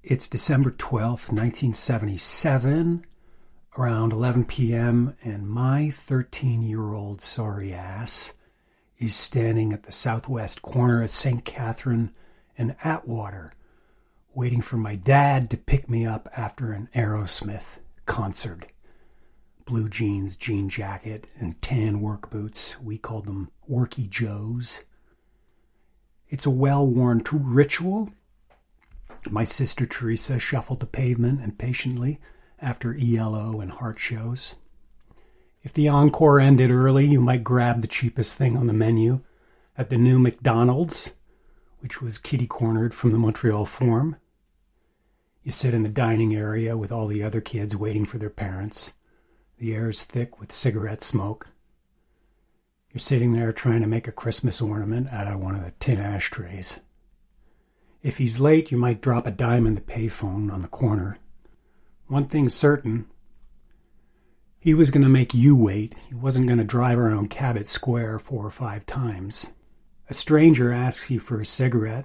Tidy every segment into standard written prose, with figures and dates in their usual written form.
It's December 12th, 1977, around 11 p.m., and my 13-year-old sorry ass is standing at the southwest corner of St. Catherine and Atwater, waiting for my dad to pick me up after an Aerosmith concert. Blue jeans, jean jacket, and tan work boots. We called them Worky Joes. It's a well-worn ritual. My sister Teresa shuffled the pavement impatiently after ELO and Heart shows. If the encore ended early, you might grab the cheapest thing on the menu at the new McDonald's, which was kitty-cornered from the Montreal Forum. You sit in the dining area with all the other kids waiting for their parents. The air is thick with cigarette smoke. You're sitting there trying to make a Christmas ornament out of one of the tin ashtrays. If he's late, you might drop a dime in the payphone on the corner. One thing's certain. He was going to make you wait. He wasn't going to drive around Cabot Square 4 or 5 times. A stranger asks you for a cigarette,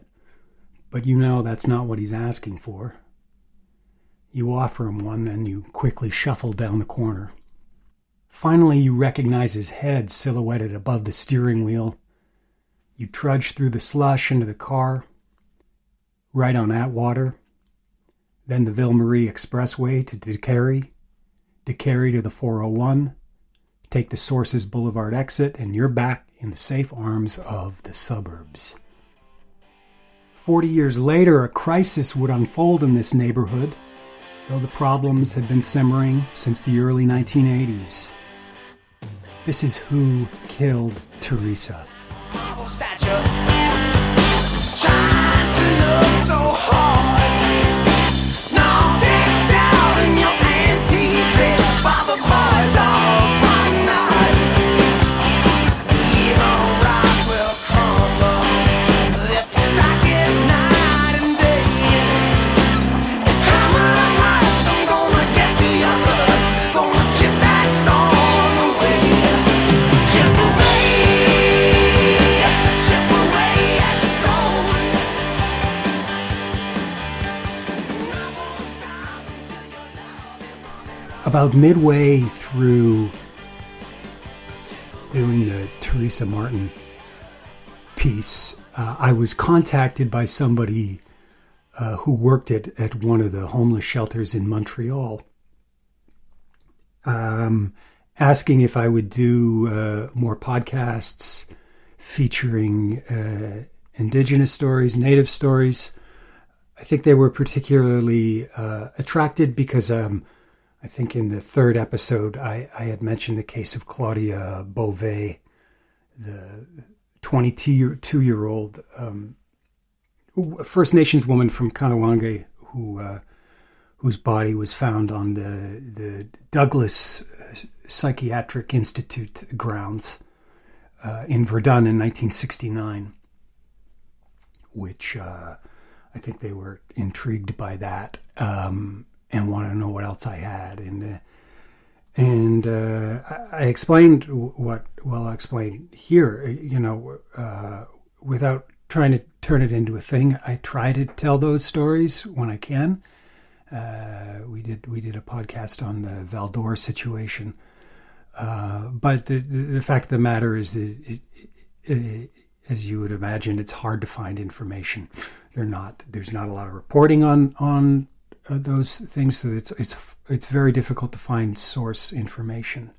but you know that's not what he's asking for. You offer him one, then you quickly shuffle down the corner. Finally, you recognize his head silhouetted above the steering wheel. You trudge through the slush into the car, right on Atwater, then the Ville Marie Expressway to Décarie to the 401, take the Sources Boulevard exit, and you're back in the safe arms of the suburbs. 40 years later, a crisis would unfold in this neighborhood, though the problems had been simmering since the early 1980s. This is Who Killed Teresa. About midway through doing the Teresa Martin piece, I was contacted by somebody who worked at one of the homeless shelters in Montreal, asking if I would do more podcasts featuring Indigenous stories, Native stories. I think they were particularly attracted because I think in the 3rd episode, I had mentioned the case of Claudia Beauvais, the 22-year-old First Nations woman from Kahnawake whose body was found on the Douglas Psychiatric Institute grounds in Verdun in 1969, which I think they were intrigued by that. And wanted to know what else I had, and I explained I'll explain here. Without trying to turn it into a thing, I try to tell those stories when I can. We did a podcast on the Val d'Or situation, but the fact of the matter is that as you would imagine, it's hard to find information. There's not a lot of reporting on those things, so it's very difficult to find source information.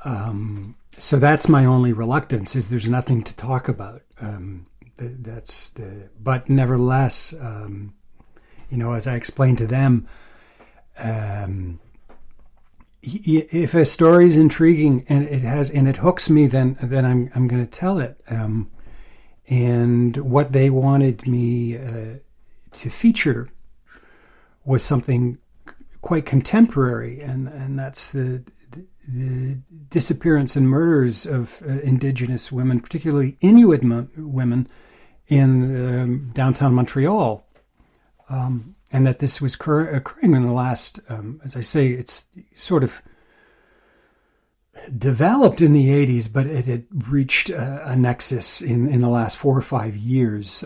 So that's my only reluctance, is there's nothing to talk about. But nevertheless, as I explained to them, if a story is intriguing and it hooks me, then I'm going to tell it. And what they wanted me to feature was something quite contemporary, and that's the disappearance and murders of Indigenous women, particularly Inuit women in downtown Montreal, and that this was occurring in the last, as I say, it's sort of developed in the 80s, but it had reached a nexus in the last 4 or 5 years.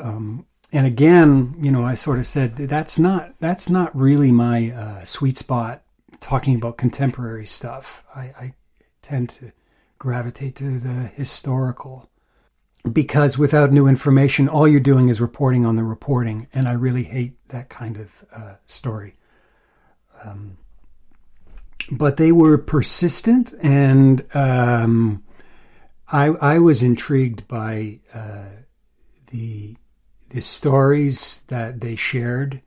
And again, I sort of said that's not really my sweet spot. Talking about contemporary stuff, I tend to gravitate to the historical, because without new information, all you're doing is reporting on the reporting, and I really hate that kind of story. But they were persistent, and I was intrigued by the stories that they shared.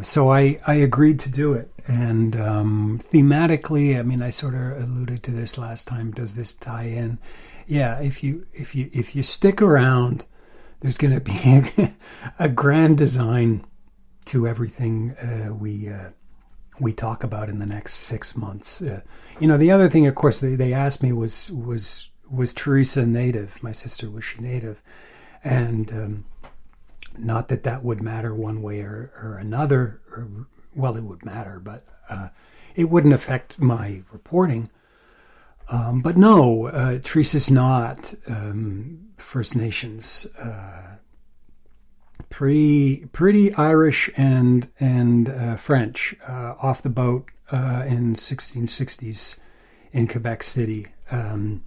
So I agreed to do it. And thematically, I mean, I sort of alluded to this last time. Does this tie in? Yeah, if you stick around, there's going to be a grand design to everything we talk about in the next 6 months. The other thing, of course, they asked me was Teresa native? My sister, was she native? And not that would matter one way or another. Well, it would matter, but it wouldn't affect my reporting. But no, Teresa's not First Nations. Pretty Irish and French off the boat in 1660s in Quebec City. And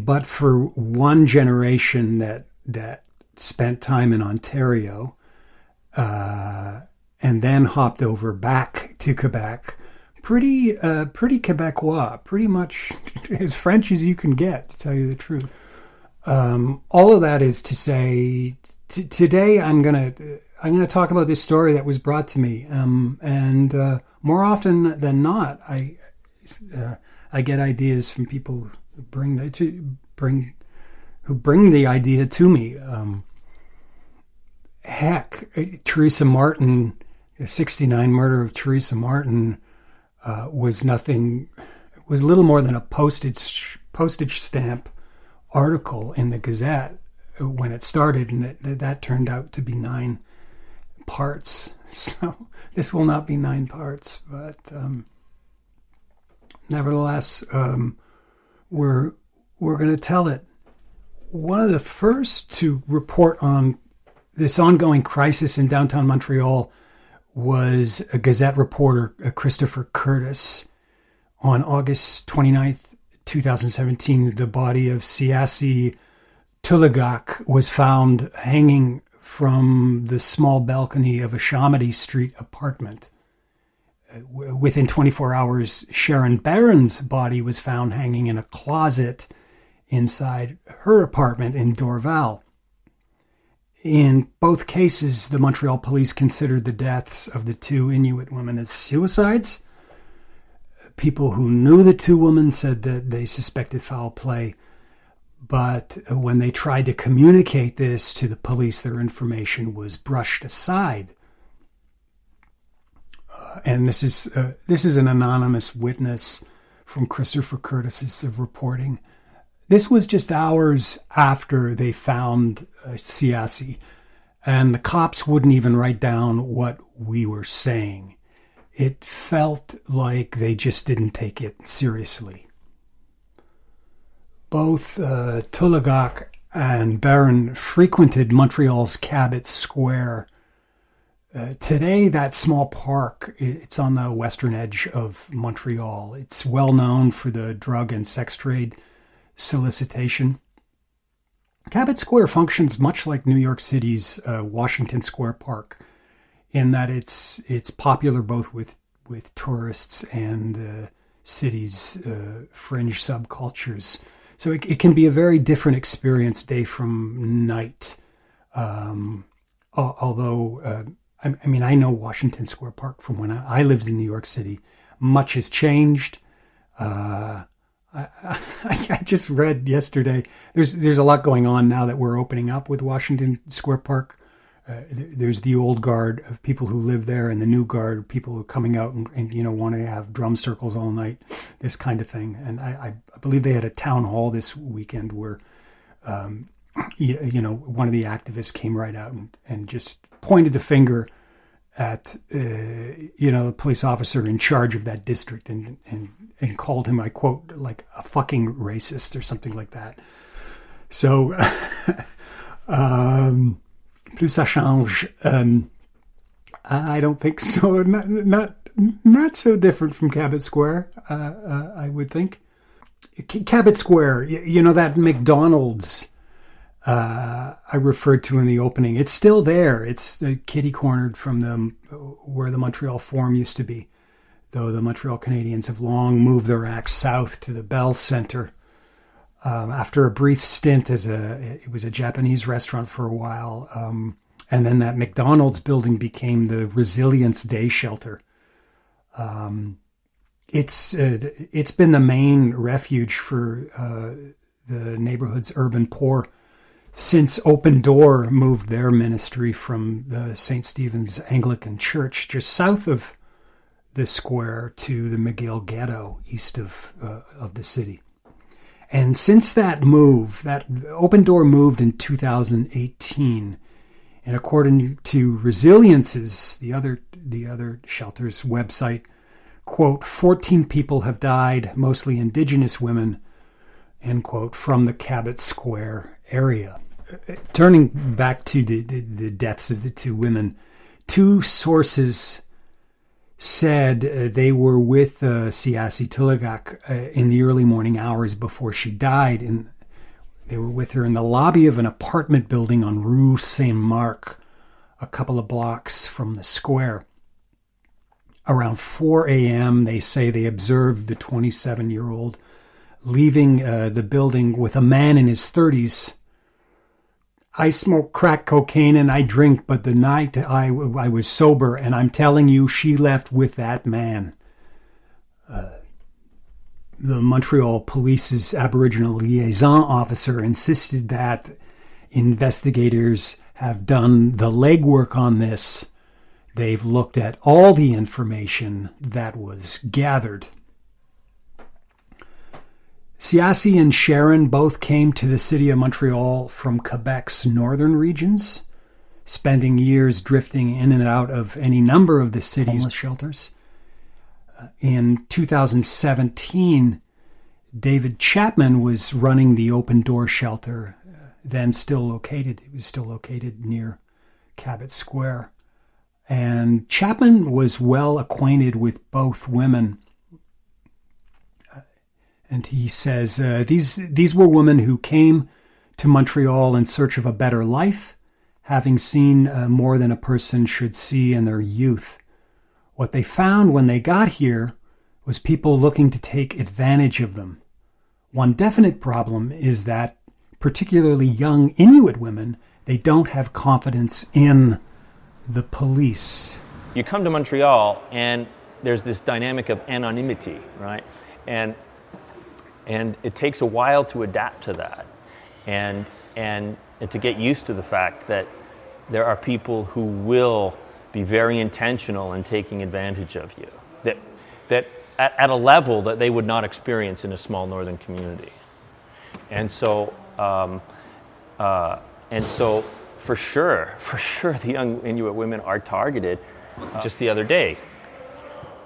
but for one generation that spent time in Ontario, and then hopped over back to Quebec, pretty Quebecois, pretty much as French as you can get, to tell you the truth. All of that is to say, today I'm gonna talk about this story that was brought to me, and more often than not, I get ideas from people who bring the idea to me. Heck, Teresa Martin, the '69 murder of Teresa Martin, was little more than a postage stamp article in the Gazette when it started, and that turned out to be 9 parts. So this will not be 9 parts, but nevertheless, we're going to tell it. One of the first to report on this ongoing crisis in downtown Montreal was a Gazette reporter, Christopher Curtis. On August 29th, 2017, the body of Siasi Tuligak was found hanging from the small balcony of a Chamedy Street apartment. Within 24 hours, Sharon Barron's body was found hanging in a closet inside her apartment in Dorval. In both cases, the Montreal police considered the deaths of the 2 Inuit women as suicides. People who knew the 2 women said that they suspected foul play, but when they tried to communicate this to the police, their information was brushed aside. And this is an anonymous witness from Christopher Curtis's reporting. This was just hours after they found Siasi, and the cops wouldn't even write down what we were saying. It felt like they just didn't take it seriously. Both Tuligak and Barron frequented Montreal's Cabot Square. Today, that small park, it's on the western edge of Montreal. It's well known for the drug and sex trade solicitation. Cabot Square functions much like New York City's Washington Square Park, in that it's popular both with tourists and the city's fringe subcultures. So it can be a very different experience day from night. Although, I mean, I know Washington Square Park from when I lived in New York City. Much has changed. I just read yesterday, there's a lot going on now that we're opening up with Washington Square Park. There's the old guard of people who live there, and the new guard of people who are coming out and want to have drum circles all night, this kind of thing. And I believe they had a town hall this weekend where, one of the activists came right out and just pointed the finger at, the police officer in charge of that district and called him, I quote, like a fucking racist or something like that. So, plus ça change. I don't think so. Not so different from Cabot Square, I would think. Cabot Square, that McDonald's I referred to in the opening. It's still there. It's kitty-cornered from where the Montreal Forum used to be, though the Montreal Canadiens have long moved their act south to the Bell Centre. After a brief stint it was a Japanese restaurant for a while, and then that McDonald's building became the Resilience Day Shelter. It's been the main refuge for the neighborhood's urban poor since Open Door moved their ministry from the St. Stephen's Anglican Church just south of the square to the McGill Ghetto east of the city. And since that move, that Open Door moved in 2018, and according to Resilience's, the other shelter's website, quote, 14 people have died, mostly Indigenous women, end quote, from the Cabot Square area. Turning back to the deaths of the two women, two sources said they were with Siasi Tuligak in the early morning hours before she died, and they were with her in the lobby of an apartment building on Rue Saint-Marc, a couple of blocks from the square. Around 4 a.m., they say they observed the 27-year-old leaving the building with a man in his 30s. I smoke crack cocaine and I drink, but the night I was sober, and I'm telling you, she left with that man. The Montreal Police's Aboriginal liaison officer insisted that investigators have done the legwork on this. They've looked at all the information that was gathered. Siasi and Sharon both came to the city of Montreal from Quebec's northern regions, spending years drifting in and out of any number of the city's shelters. In 2017, David Chapman was running the Open Door shelter, it was still located near Cabot Square. And Chapman was well acquainted with both women. And he says, these were women who came to Montreal in search of a better life, having seen more than a person should see in their youth. What they found when they got here was people looking to take advantage of them. One definite problem is that, particularly young Inuit women, they don't have confidence in the police. You come to Montreal and there's this dynamic of anonymity, right? And it takes a while to adapt to that and to get used to the fact that there are people who will be very intentional in taking advantage of you, that at a level that they would not experience in a small northern community. And so for sure, the young Inuit women are targeted. Just the other day,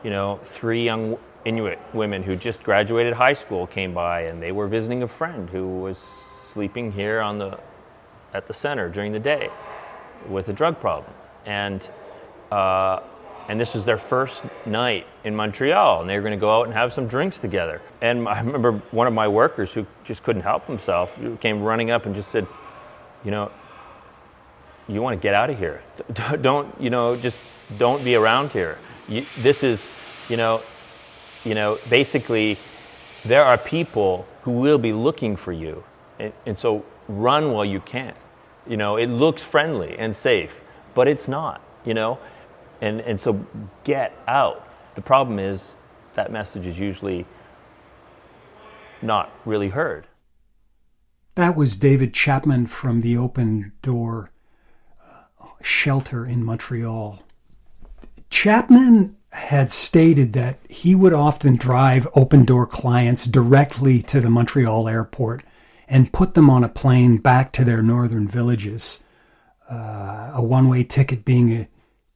3 young Inuit women who just graduated high school came by, and they were visiting a friend who was sleeping here at the center during the day with a drug problem. And this was their first night in Montreal, and they were going to go out and have some drinks together. And I remember one of my workers who just couldn't help himself came running up and just said, you want to get out of here. Just don't be around here. This is, basically there are people who will be looking for you. And so run while you can. It looks friendly and safe, but it's not, and so get out. The problem is that message is usually not really heard. That was David Chapman from the Open Door shelter in Montreal. Chapman had stated that he would often drive Open Door clients directly to the Montreal airport and put them on a plane back to their northern villages, a one-way ticket being a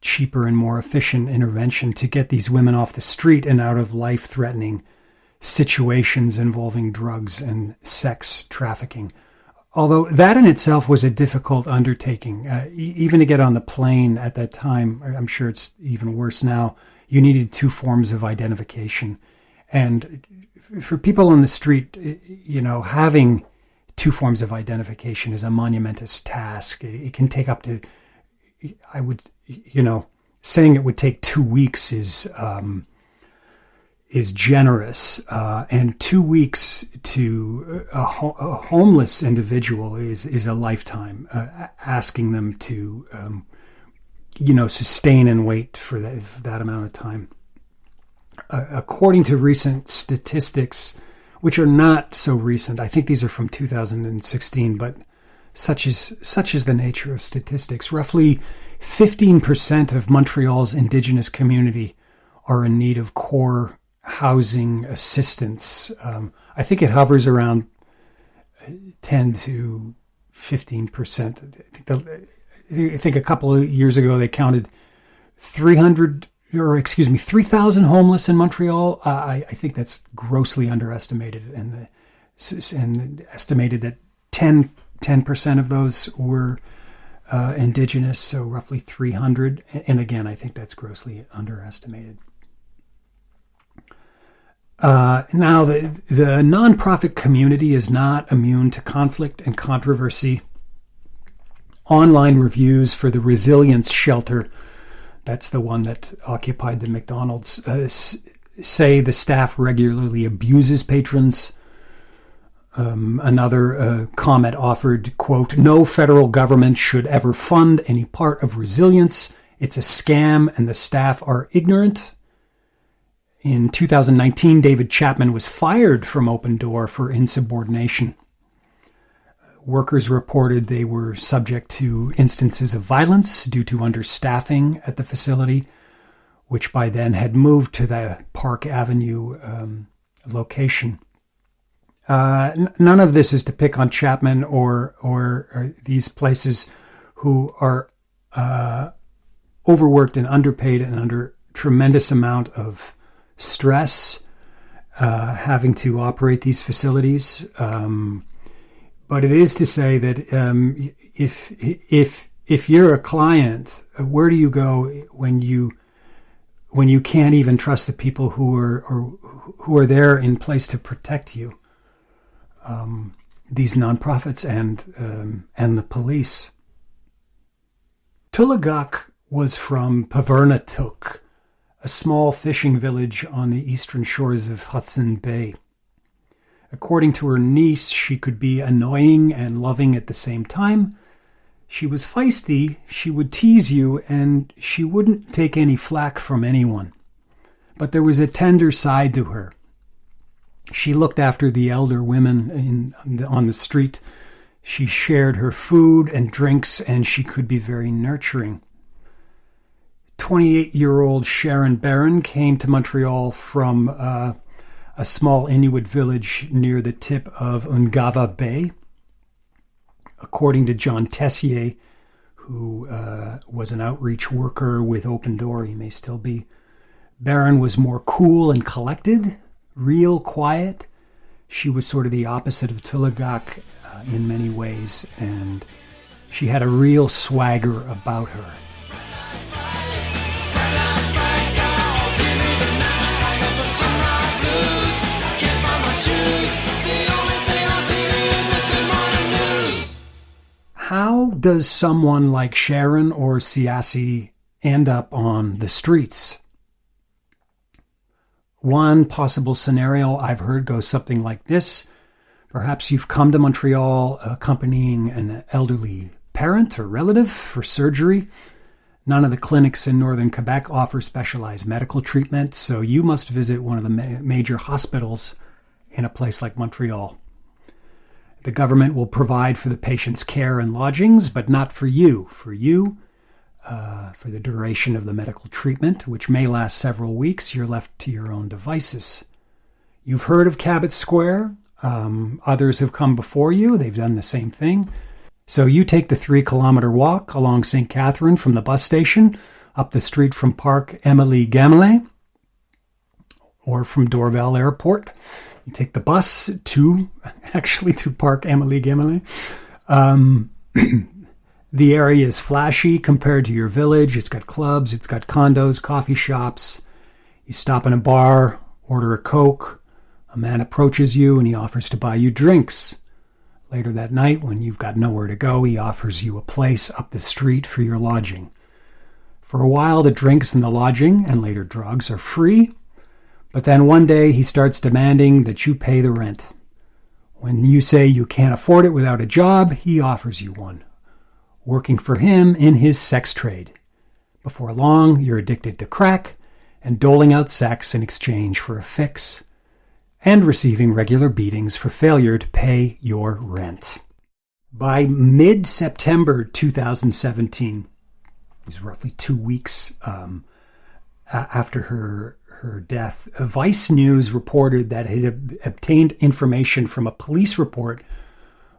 cheaper and more efficient intervention to get these women off the street and out of life-threatening situations involving drugs and sex trafficking. Although that in itself was a difficult undertaking, even to get on the plane at that time, I'm sure it's even worse now, you needed two forms of identification. And for people on the street, having two forms of identification is a monumentous task. It can take up to, saying it would take 2 weeks is generous, and 2 weeks to a homeless individual is a lifetime. Asking them to, sustain and wait for that amount of time. According to recent statistics, which are not so recent, I think these are from 2016, but such is the nature of statistics. Roughly 15% of Montreal's Indigenous community are in need of core housing assistance. I think it hovers around 10 to 15%. I think a couple of years ago they counted 3,000 homeless in Montreal. I think that's grossly underestimated, and estimated that 10% of those were Indigenous, so roughly 300. And again, I think that's grossly underestimated. Now, the nonprofit community is not immune to conflict and controversy. Online reviews for the Resilience Shelter, that's the one that occupied the McDonald's, say the staff regularly abuses patrons. Another comment offered, quote, "No federal government should ever fund any part of Resilience. It's a scam and the staff are ignorant." In 2019, David Chapman was fired from Open Door for insubordination. Workers reported they were subject to instances of violence due to understaffing at the facility, which by then had moved to the Park Avenue location. None of this is to pick on Chapman or these places who are overworked and underpaid and under tremendous amount of stress, having to operate these facilities. But it is to say that if you're a client, where do you go when you can't even trust the people who are there in place to protect you? These nonprofits and the police. Tulagak was from Pavernatuk, a small fishing village on the eastern shores of Hudson Bay. According to her niece, she could be annoying and loving at the same time. She was feisty, she would tease you, and she wouldn't take any flack from anyone. But there was a tender side to her. She looked after the elder women on the street. She shared her food and drinks, and she could be very nurturing. 28-year-old Sharon Barron came to Montreal from a small Inuit village near the tip of Ungava Bay. According to John Tessier, who was an outreach worker with Open Door, he may still be, Barron was more cool and collected, real quiet. She was sort of the opposite of Tulagak in many ways, and she had a real swagger about her. How does someone like Sharon or Siasi end up on the streets? One possible scenario I've heard goes something like this. Perhaps you've come to Montreal accompanying an elderly parent or relative for surgery. None of the clinics in northern Quebec offer specialized medical treatment, so you must visit one of the major hospitals in a place like Montreal. The government will provide for the patient's care and lodgings, but not for you. For the duration of the medical treatment, which may last several weeks, you're left to your own devices. You've heard of Cabot Square. Others have come before you. They've done the same thing. So you take the 3-kilometer walk along St. Catherine from the bus station, up the street from Park Émilie Gamelin, or from Dorval Airport. You take the bus to Park Émilie Gamelin. The area is flashy compared to your village. It's got clubs, it's got condos, coffee shops. You stop in a bar, order a Coke. A man approaches you and he offers to buy you drinks. Later that night, when you've got nowhere to go, he offers you a place up the street for your lodging. For a while, the drinks and the lodging, and later drugs, are free. But then one day, he starts demanding that you pay the rent. When you say you can't afford it without a job, he offers you one, working for him in his sex trade. Before long, you're addicted to crack and doling out sex in exchange for a fix, and receiving regular beatings for failure to pay your rent. By mid-September 2017, it was roughly 2 weeks after her death, Vice News reported that it had obtained information from a police report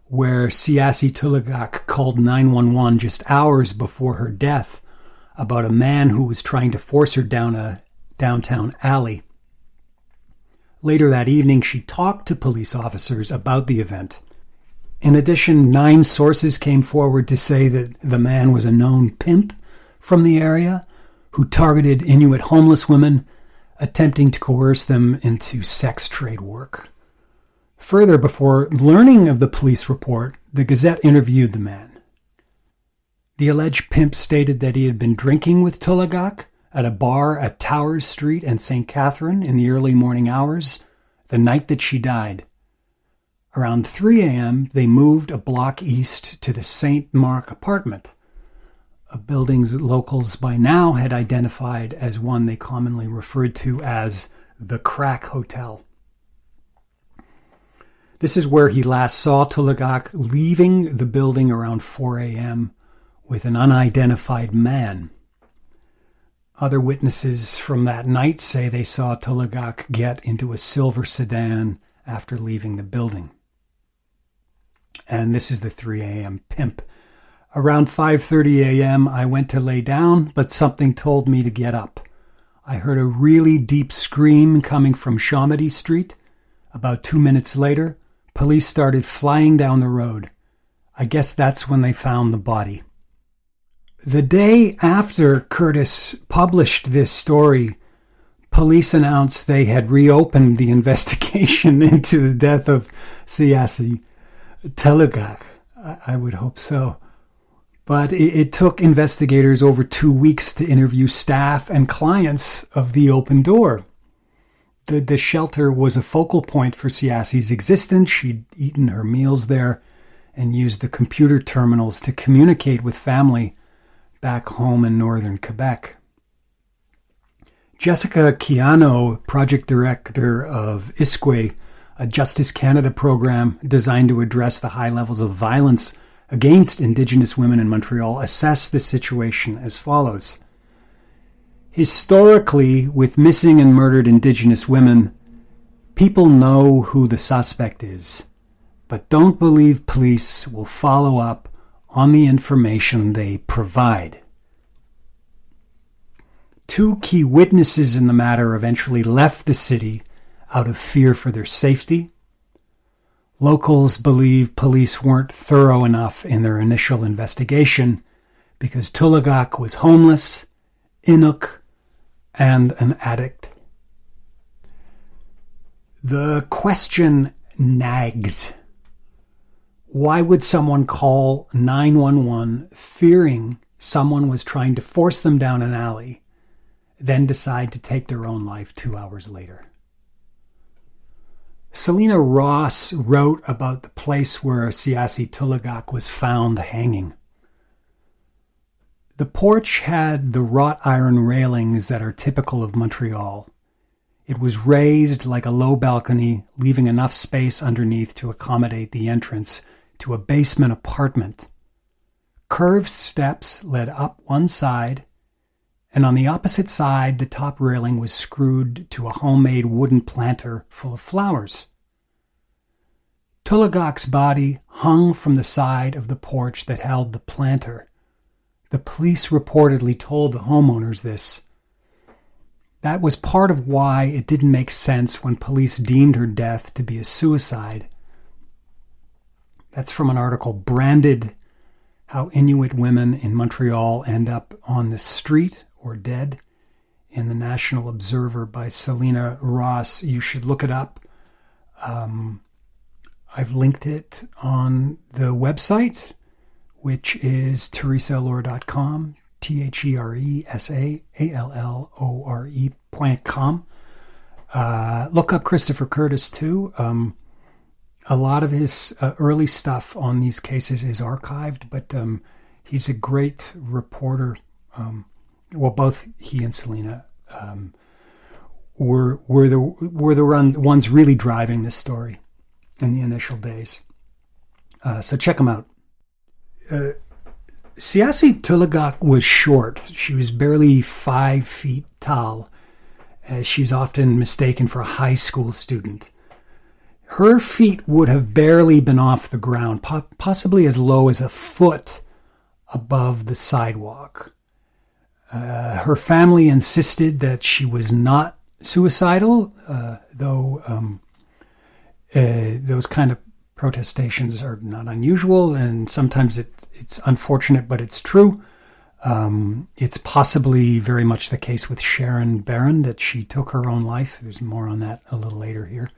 where Siasi Tulagak called 911 just hours before her death about a man who was trying to force her down a downtown alley. Later that evening, she talked to police officers about the event. In addition, 9 sources came forward to say that the man was a known pimp from the area who targeted Inuit homeless women, attempting to coerce them into sex trade work. Further, before learning of the police report, the Gazette interviewed the man. The alleged pimp stated that he had been drinking with Tulagak at a bar at Towers Street and St. Catherine in the early morning hours, the night that she died. Around 3 a.m., they moved a block east to the St. Mark apartment, a building that locals by now had identified as one they commonly referred to as the Crack Hotel. This is where he last saw Tulagak leaving the building around 4 a.m. with an unidentified man. Other witnesses from that night say they saw Tulagak get into a silver sedan after leaving the building. And this is the 3 a.m. pimp. Around 5:30 a.m., I went to lay down, but something told me to get up. I heard a really deep scream coming from Shawmedy Street. About 2 minutes later, police started flying down the road. I guess that's when they found the body. The day after Curtis published this story, police announced they had reopened the investigation into the death of Siasi Tulagak. I would hope so. But it took investigators over 2 weeks to interview staff and clients of the Open Door. The shelter was a focal point for Siasi's existence. She'd eaten her meals there and used the computer terminals to communicate with family back home in northern Quebec. Jessica Kiano, project director of ISQUE, a Justice Canada program designed to address the high levels of violence against Indigenous women in Montreal, assessed the situation as follows. Historically, with missing and murdered Indigenous women, people know who the suspect is, but don't believe police will follow up on the information they provide. 2 key witnesses in the matter eventually left the city out of fear for their safety. Locals believe police weren't thorough enough in their initial investigation because Tulagak was homeless, Inuk, and an addict. The question nags. Why would someone call 911 fearing someone was trying to force them down an alley, then decide to take their own life 2 hours later? Selena Ross wrote about the place where Siasi Tulagak was found hanging. The porch had the wrought iron railings that are typical of Montreal. It was raised like a low balcony, leaving enough space underneath to accommodate the entrance to a basement apartment. Curved steps led up one side, and on the opposite side, the top railing was screwed to a homemade wooden planter full of flowers. Tulagak's body hung from the side of the porch that held the planter. The police reportedly told the homeowners this. That was part of why it didn't make sense when police deemed her death to be a suicide. That's from an article branded How Inuit Women in Montreal End Up on the Street or Dead in the National Observer by Selena Ross. You should look it up. I've linked it on the website, which is theresaallore.com, TheresaAllore.com. Look up Christopher Curtis, too. A lot of his early stuff on these cases is archived, but he's a great reporter. Both he and Selena were the ones really driving this story in the initial days. So check them out. Siasi Tuligak was short. She was barely 5 feet tall. She's often mistaken for a high school student. Her feet would have barely been off the ground, possibly as low as a foot above the sidewalk. Her family insisted that she was not suicidal, though those kind of protestations are not unusual, and sometimes it's unfortunate, but it's true. It's possibly very much the case with Sharon Barron that she took her own life. There's more on that a little later here.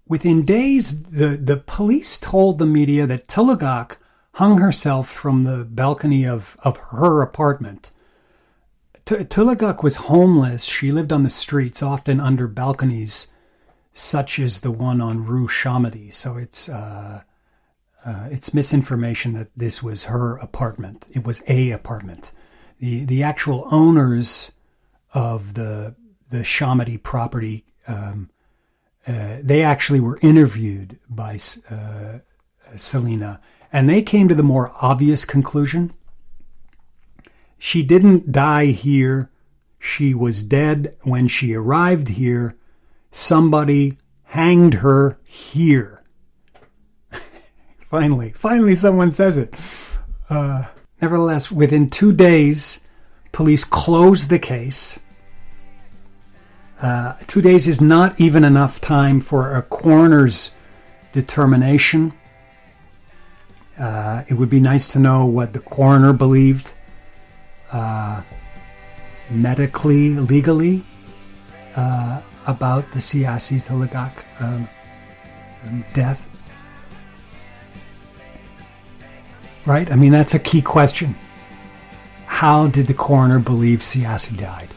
Within days, the police told the media that Tuligak hung herself from the balcony of her apartment. Tuligak was homeless. She lived on the streets, often under balconies, such as the one on Rue Chamedy. So it's misinformation that this was her apartment. It was a apartment. The actual owners of the Chamedy property, they actually were interviewed by Selena, and they came to the more obvious conclusion. She didn't die here. She was dead when she arrived here. Somebody hanged her here. Finally someone says it. Nevertheless, within 2 days, police closed the case. 2 days is not even enough time for a coroner's determination. It would be nice to know what the coroner believed medically, legally, about the Siasi Tuligak death. Right? I mean, that's a key question. How did the coroner believe Siasi died?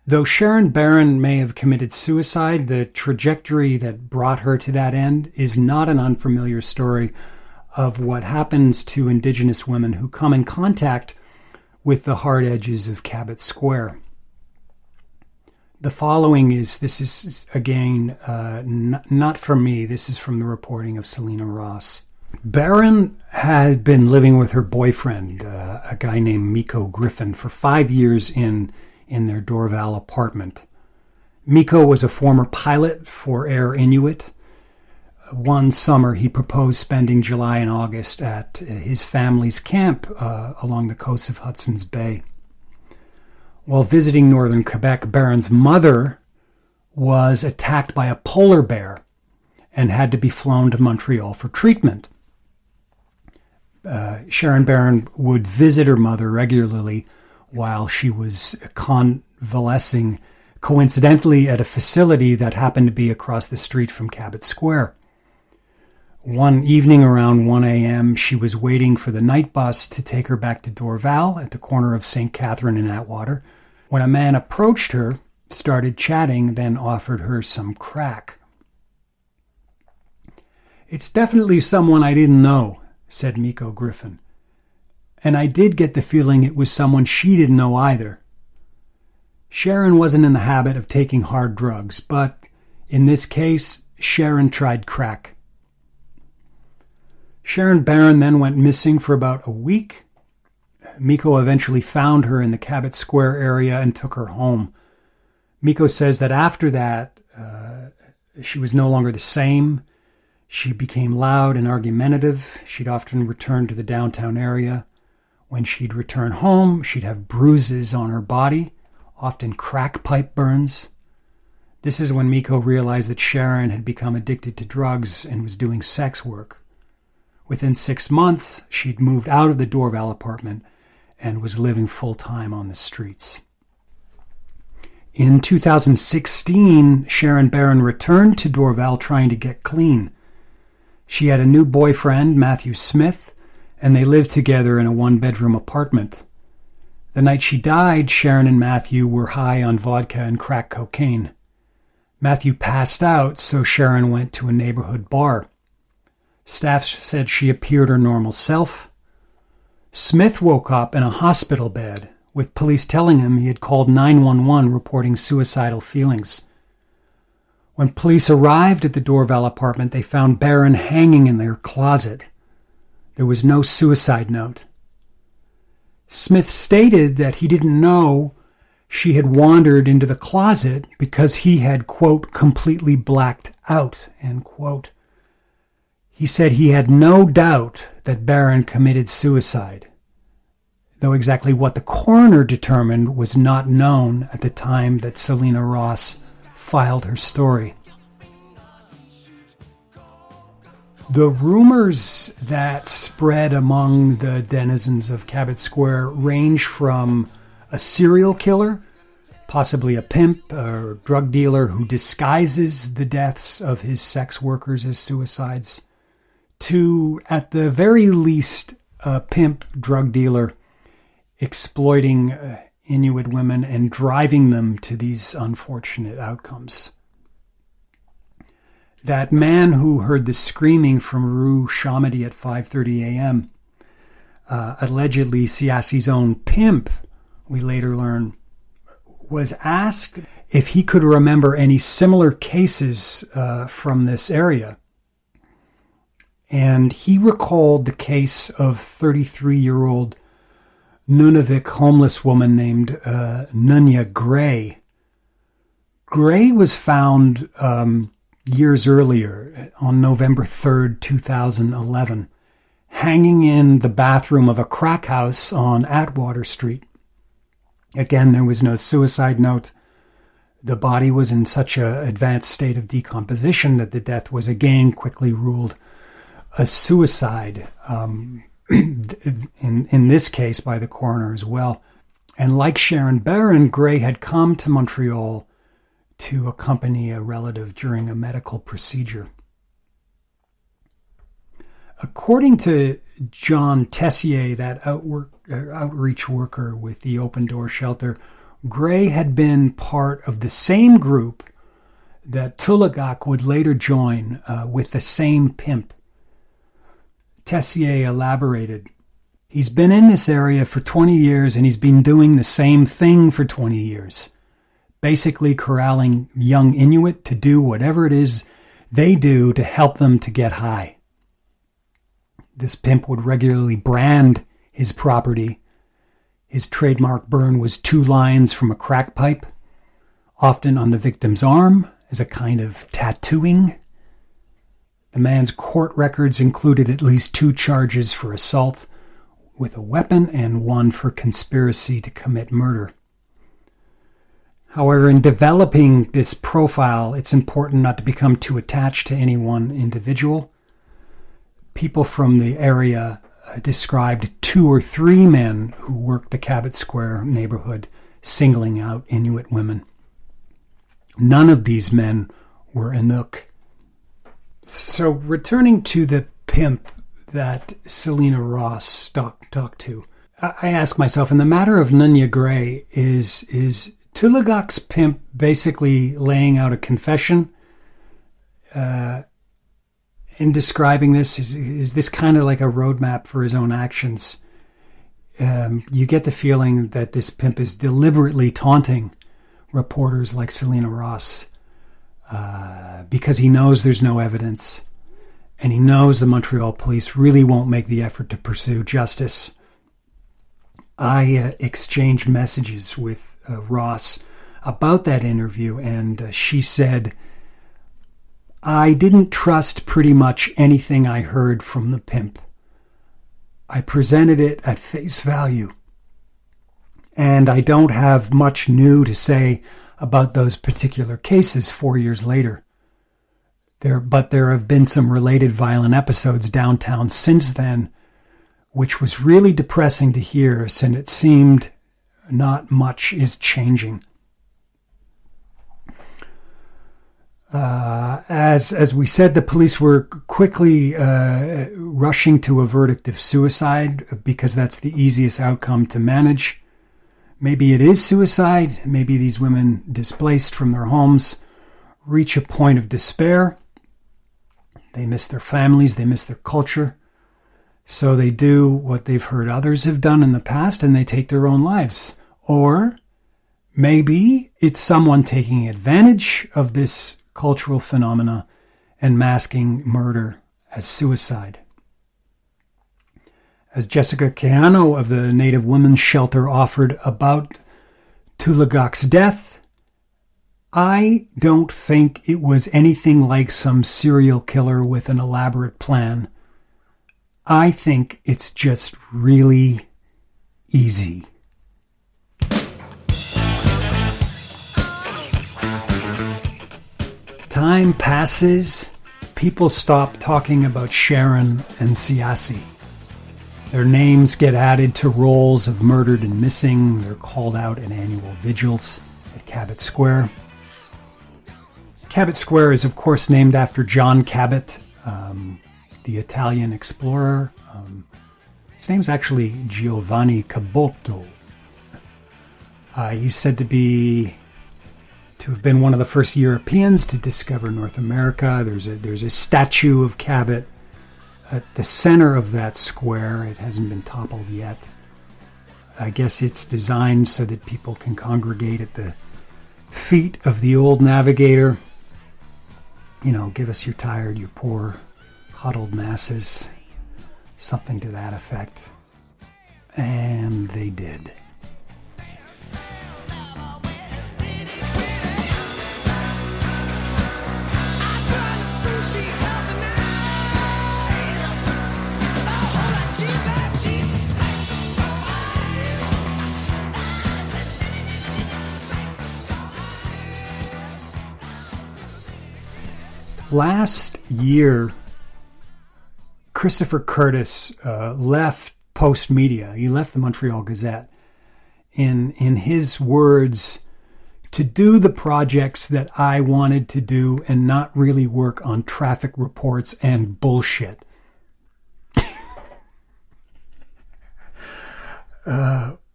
Though Sharon Barron may have committed suicide, the trajectory that brought her to that end is not an unfamiliar story of what happens to Indigenous women who come in contact with the hard edges of Cabot Square. The following this is again, not from me, this is from the reporting of Selena Ross. Barron had been living with her boyfriend, a guy named Miko Griffin, for 5 years in their Dorval apartment. Miko was a former pilot for Air Inuit. One summer, he proposed spending July and August at his family's camp along the coast of Hudson's Bay. While visiting northern Quebec, Barron's mother was attacked by a polar bear and had to be flown to Montreal for treatment. Sharon Barron would visit her mother regularly while she was convalescing, coincidentally at a facility that happened to be across the street from Cabot Square. One evening around 1 a.m., she was waiting for the night bus to take her back to Dorval at the corner of St. Catherine and Atwater, when a man approached her, started chatting, then offered her some crack. "It's definitely someone I didn't know," said Miko Griffin. "And I did get the feeling it was someone she didn't know either." Sharon wasn't in the habit of taking hard drugs, but in this case, Sharon tried crack. Sharon Barron then went missing for about a week. Miko eventually found her in the Cabot Square area and took her home. Miko says that after that, she was no longer the same. She became loud and argumentative. She'd often return to the downtown area. When she'd return home, she'd have bruises on her body, often crack pipe burns. This is when Miko realized that Sharon had become addicted to drugs and was doing sex work. Within 6 months, she'd moved out of the Dorval apartment and was living full-time on the streets. In 2016, Sharon Barron returned to Dorval trying to get clean. She had a new boyfriend, Matthew Smith, and they lived together in a one-bedroom apartment. The night she died, Sharon and Matthew were high on vodka and crack cocaine. Matthew passed out, so Sharon went to a neighborhood bar. Staff said she appeared her normal self. Smith woke up in a hospital bed, with police telling him he had called 911 reporting suicidal feelings. When police arrived at the Dorval apartment, they found Barron hanging in their closet. There was no suicide note. Smith stated that he didn't know she had wandered into the closet because he had, quote, completely blacked out, end quote. He said he had no doubt that Barron committed suicide, though exactly what the coroner determined was not known at the time that Selena Ross filed her story. The rumors that spread among the denizens of Cabot Square range from a serial killer, possibly a pimp or drug dealer who disguises the deaths of his sex workers as suicides, to, at the very least, a pimp drug dealer exploiting Inuit women and driving them to these unfortunate outcomes. That man who heard the screaming from Rue Chamedy at 5:30 a.m., allegedly Siassi's own pimp, we later learn, was asked if he could remember any similar cases from this area. And he recalled the case of 33-year-old Nunavik homeless woman named Nunya Gray. Gray was found years earlier, on November 3rd, 2011, hanging in the bathroom of a crack house on Atwater Street. Again, there was no suicide note. The body was in such an advanced state of decomposition that the death was again quickly ruled a suicide, in this case by the coroner as well. And like Sharon Barron, Gray had come to Montreal to accompany a relative during a medical procedure. According to John Tessier, that outreach worker with the Open Door Shelter, Gray had been part of the same group that Tulagak would later join with the same pimp. Tessier elaborated, "He's been in this area for 20 years and he's been doing the same thing for 20 years. Basically corralling young Inuit to do whatever it is they do to help them to get high." This pimp would regularly brand his property. His trademark burn was 2 lines from a crack pipe, often on the victim's arm as a kind of tattooing. The man's court records included at least 2 charges for assault with a weapon and 1 for conspiracy to commit murder. However, in developing this profile, it's important not to become too attached to any one individual. People from the area described 2 or 3 men who worked the Cabot Square neighborhood, singling out Inuit women. None of these men were Inuk. So returning to the pimp that Selena Ross talked to, I ask myself, in the matter of Nunya Gray, is Tulagak's pimp basically laying out a confession in describing this? Is this kind of like a roadmap for his own actions? You get the feeling that this pimp is deliberately taunting reporters like Selena Ross because he knows there's no evidence, and he knows the Montreal police really won't make the effort to pursue justice. I exchanged messages with Ross about that interview, and she said, "I didn't trust pretty much anything I heard from the pimp. I presented it at face value, and I don't have much new to say about those particular cases 4 years later. But there have been some related violent episodes downtown since then, which was really depressing to hear, since it seemed not much is changing." As we said, the police were quickly rushing to a verdict of suicide because that's the easiest outcome to manage. Maybe it is suicide. Maybe these women, displaced from their homes, reach a point of despair. They miss their families. They miss their culture. So they do what they've heard others have done in the past, and they take their own lives. Or maybe it's someone taking advantage of this cultural phenomena and masking murder as suicide. As Jessica Keano of the Native Women's Shelter offered about Tulagak's death, "I don't think it was anything like some serial killer with an elaborate plan. I think it's just really easy." Time passes, people stop talking about Sharon and Siasi. Their names get added to rolls of murdered and missing. They're called out at annual vigils at Cabot Square. Cabot Square is, of course, named after John Cabot, the Italian explorer. His name's actually Giovanni Caboto. He's said to have been one of the first Europeans to discover North America. There's a statue of Cabot at the center of that square. It hasn't been toppled yet. I guess it's designed so that people can congregate at the feet of the old navigator. You know, give us your tired, your poor, huddled masses. Something to that effect. And they did. Last year, Christopher Curtis left Post Media. He left the Montreal Gazette. In his words, to do the projects that I wanted to do and not really work on traffic reports and bullshit.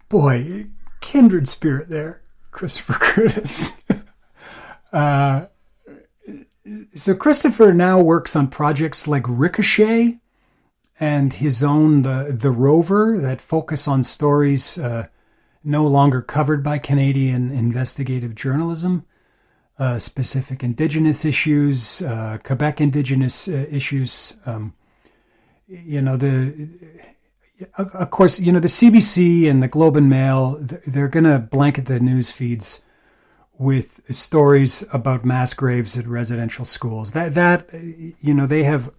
Boy, kindred spirit there, Christopher Curtis. So Christopher now works on projects like Ricochet and his own The Rover that focus on stories no longer covered by Canadian investigative journalism, specific Indigenous issues, Quebec Indigenous issues. Of course, the CBC and the Globe and Mail, they're going to blanket the news feeds with stories about mass graves at residential schools. They have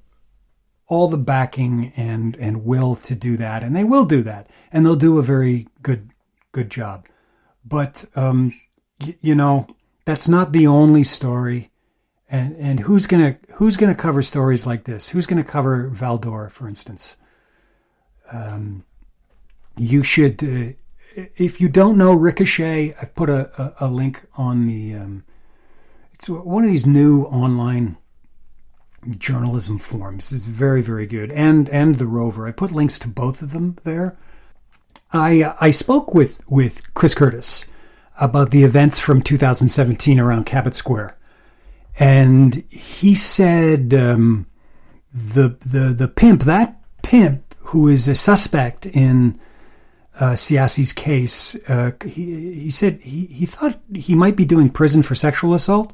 all the backing and will to do that, and they will do that, and they'll do a very good job. But you know, that's not the only story. And who's gonna cover stories like this? Who's gonna cover Val-d'Or, for instance? You should, if you don't know Ricochet, I've put a link on the. It's one of these new online journalism forums. It's very, very good, and the Rover. I put links to both of them there. I spoke with Chris Curtis about the events from 2017 around Cabot Square. And he said the pimp who is a suspect in Siassi's case, he said he thought he might be doing prison for sexual assault.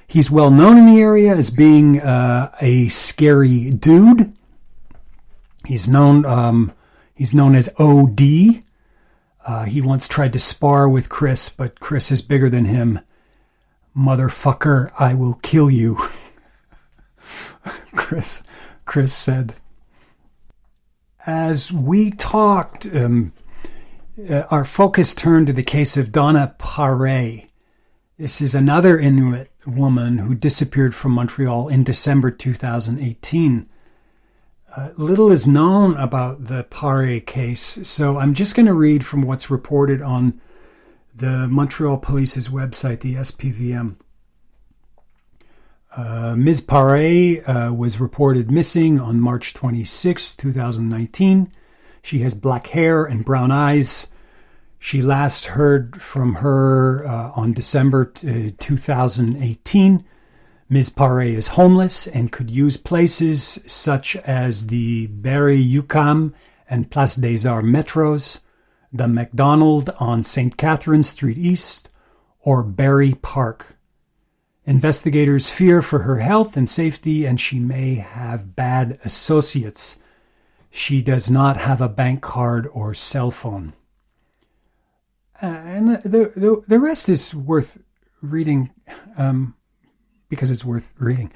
He's well known in the area as being a scary dude. He's known as OD. He once tried to spar with Chris, but Chris is bigger than him. Motherfucker, I will kill you. Chris said. As we talked, our focus turned to the case of Donna Paré. This is another Inuit woman who disappeared from Montreal in December 2018. Little is known about the Paré case, so I'm just going to read from what's reported on the Montreal Police's website, the SPVM. Ms. Paré was reported missing on March 26, 2019. She has black hair and brown eyes. She last heard from her on December 2018. Ms. Paré is homeless and could use places such as the Berry-UQAM and Place des Arts metros, the McDonald on St. Catherine Street East, or Barrie Park. Investigators fear for her health and safety, and she may have bad associates. She does not have a bank card or cell phone. And the rest is worth reading because it's worth reading.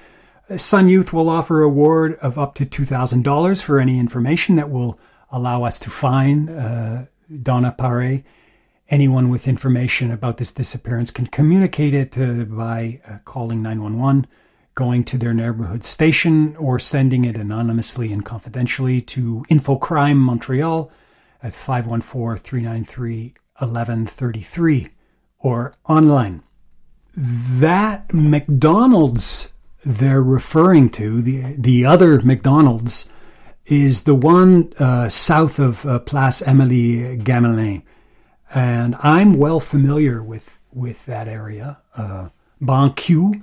Sun Youth will offer a reward of up to $2,000 for any information that will allow us to find Donna Paré. Anyone with information about this disappearance can communicate it by calling 911, going to their neighborhood station, or sending it anonymously and confidentially to Infocrime Montreal at 514-393-1133 or online. That McDonald's they're referring to, the other McDonald's, is the one south of Place Émilie Gamelin. And I'm well familiar with that area. Banque,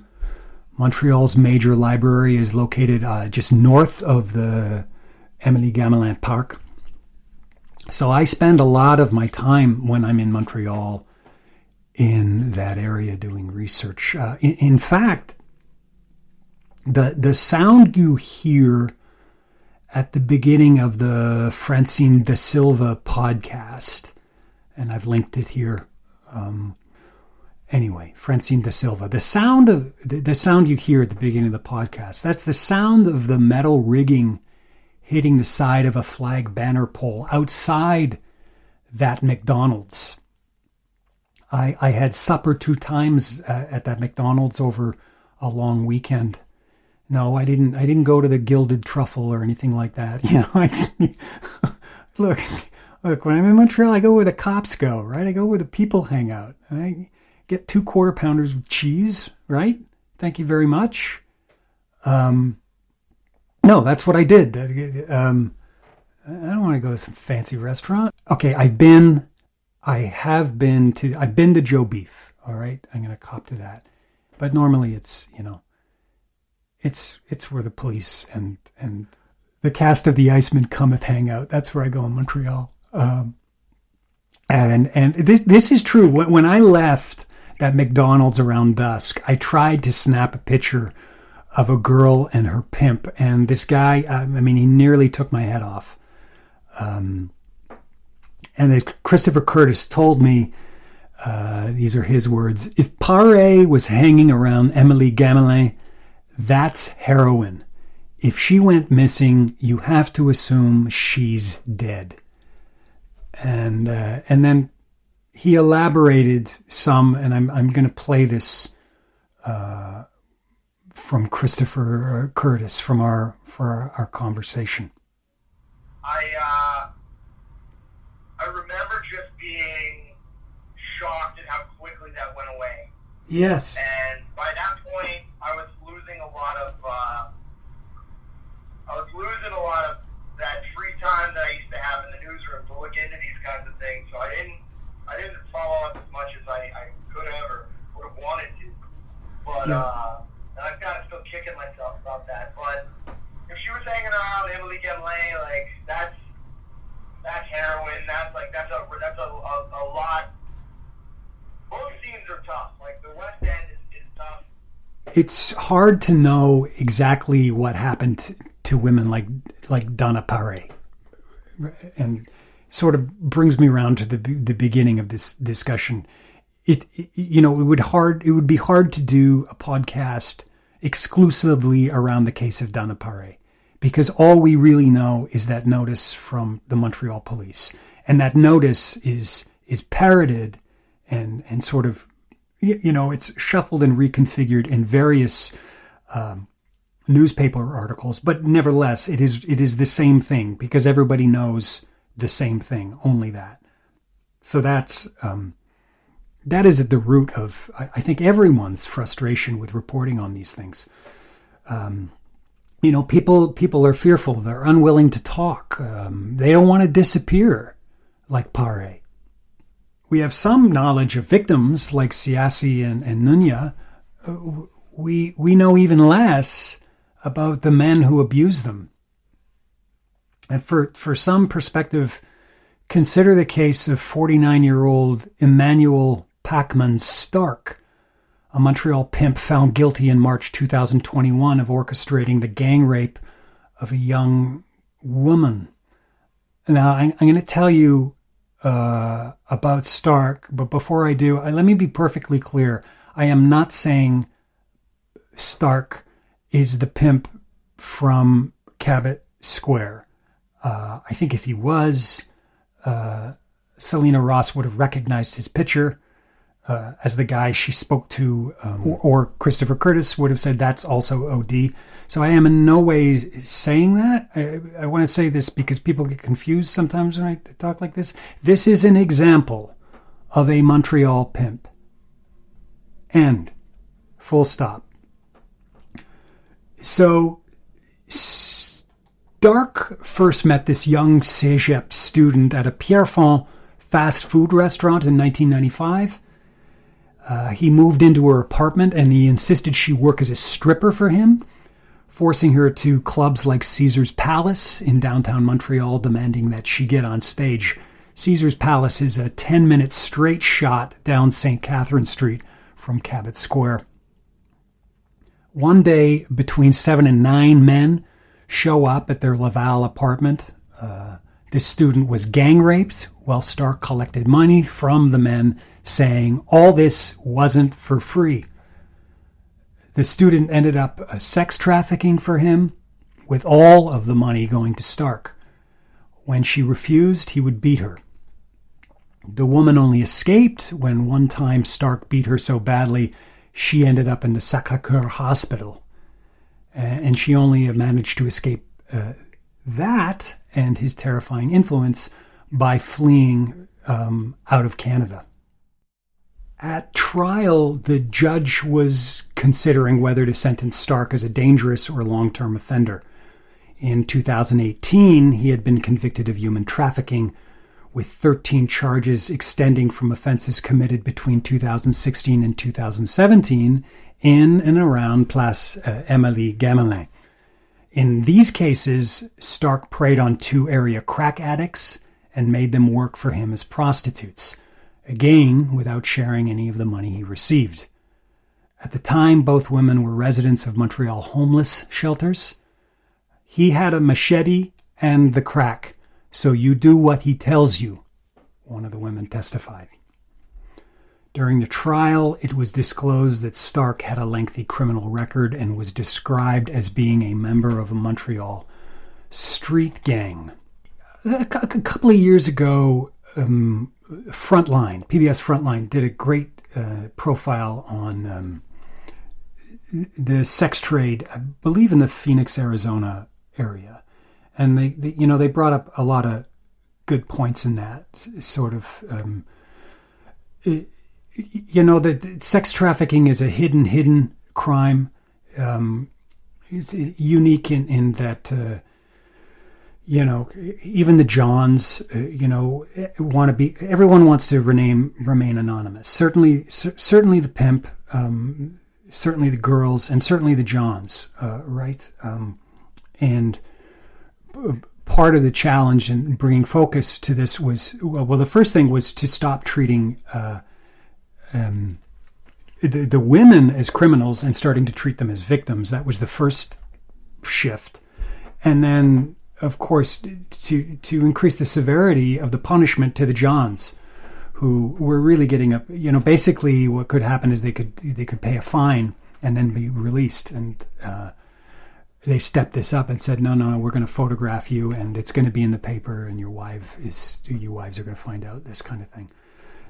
Montreal's major library, is located just north of the Émilie Gamelin Park. So I spend a lot of my time when I'm in Montreal in that area doing research. In fact, the sound you hear at the beginning of the Francine Da Silva podcast, and I've linked it here. Anyway, Francine Da Silva. The sound you hear at the beginning of the podcast, that's the sound of the metal rigging hitting the side of a flag banner pole outside that McDonald's. I had supper 2 times at that McDonald's over a long weekend. No, I didn't go to the Gilded Truffle or anything like that. You know, look, when I'm in Montreal, I go where the cops go, right? I go where the people hang out. And I get 2 quarter pounders with cheese, right? Thank you very much. No, that's what I did. I don't want to go to some fancy restaurant. Okay, I've been to Joe Beef. All right, I'm going to cop to that. But normally it's, it's where the police and the cast of the Iceman cometh hang out. That's where I go in Montreal. And this is true. When I left that McDonald's around dusk, I tried to snap a picture of a girl and her pimp, and this guy, he nearly took my head off. And as Christopher Curtis told me, these are his words: if Paré was hanging around Émilie Gamelin, that's heroin. If she went missing, you have to assume she's dead. And then he elaborated some, and I'm going to play this from Christopher Curtis for our conversation. I remember just being shocked at how quickly that went away. Yes. And by that point, I was losing a lot of that free time that I used to have in the newsroom to look into these kinds of things. So I didn't follow up as much as I could have or would have wanted to. But and I'm kind of still kicking myself about that. But if she was hanging around Emily Gamelin, like that's heroin. That's a lot. Both scenes are tough. Like the West End is tough. It's hard to know exactly what happened to women like Donna Paré, and sort of brings me around to the beginning of this discussion. It would be hard to do a podcast exclusively around the case of Donna Paré, because all we really know is that notice from the Montreal police, and that notice is parroted and sort of, it's shuffled and reconfigured in various newspaper articles, but nevertheless, it is the same thing, because everybody knows the same thing, only that. So that is at the root of, I think, everyone's frustration with reporting on these things. People are fearful. They're unwilling to talk. They don't want to disappear like Paré. We have some knowledge of victims like Siassi and Nunya. We know even less about the men who abuse them. And for some perspective, consider the case of 49-year-old Emmanuel Pacman Stark, a Montreal pimp found guilty in March 2021 of orchestrating the gang rape of a young woman. Now, I'm going to tell you about Stark, but before I do, let me be perfectly clear. I am not saying Stark is the pimp from Cabot Square. I think if he was, Selena Ross would have recognized his picture as the guy she spoke to, or Christopher Curtis would have said that's also OD. So I am in no way saying that. I want to say this because people get confused sometimes when I talk like this. This is an example of a Montreal pimp. End. Full stop. So Stark first met this young cégep student at a Pierrefonds fast food restaurant in 1995. He moved into her apartment and he insisted she work as a stripper for him, forcing her to clubs like Caesar's Palace in downtown Montreal, demanding that she get on stage. Caesar's Palace is a 10-minute straight shot down St. Catherine Street from Cabot Square. One day, between 7 and 9 men show up at their Laval apartment. This student was gang raped while Stark collected money from the men, saying all this wasn't for free. The student ended up sex trafficking for him, with all of the money going to Stark. When she refused, he would beat her. The woman only escaped when one time Stark beat her so badly she ended up in the Sacré-Cœur hospital. And she only managed to escape that and his terrifying influence by fleeing out of Canada. At trial, the judge was considering whether to sentence Stark as a dangerous or long-term offender. In 2018, he had been convicted of human trafficking, with 13 charges extending from offenses committed between 2016 and 2017 in and around Place Émilie Gamelin. In these cases, Stark preyed on 2 area crack addicts and made them work for him as prostitutes, again without sharing any of the money he received. At the time, both women were residents of Montreal homeless shelters. He had a machete and the crack, so you do what he tells you, one of the women testified. During the trial, it was disclosed that Stark had a lengthy criminal record and was described as being a member of a Montreal street gang. A couple of years ago, Frontline, PBS Frontline, did a great profile on the sex trade, I believe in the Phoenix, Arizona area. And they brought up a lot of good points in that sort of, that sex trafficking is a hidden crime. It's unique in that, even the Johns, everyone wants to remain anonymous. Certainly the pimp, certainly the girls, and certainly the Johns, right? And part of the challenge in bringing focus to this was, well, the first thing was to stop treating the women as criminals and starting to treat them as victims. That was the first shift. And then, of course, to increase the severity of the punishment to the Johns, who were really getting up. Basically what could happen is they could pay a fine and then be released. And they stepped this up and said, no, we're going to photograph you, and it's going to be in the paper, and your wives are going to find out, this kind of thing.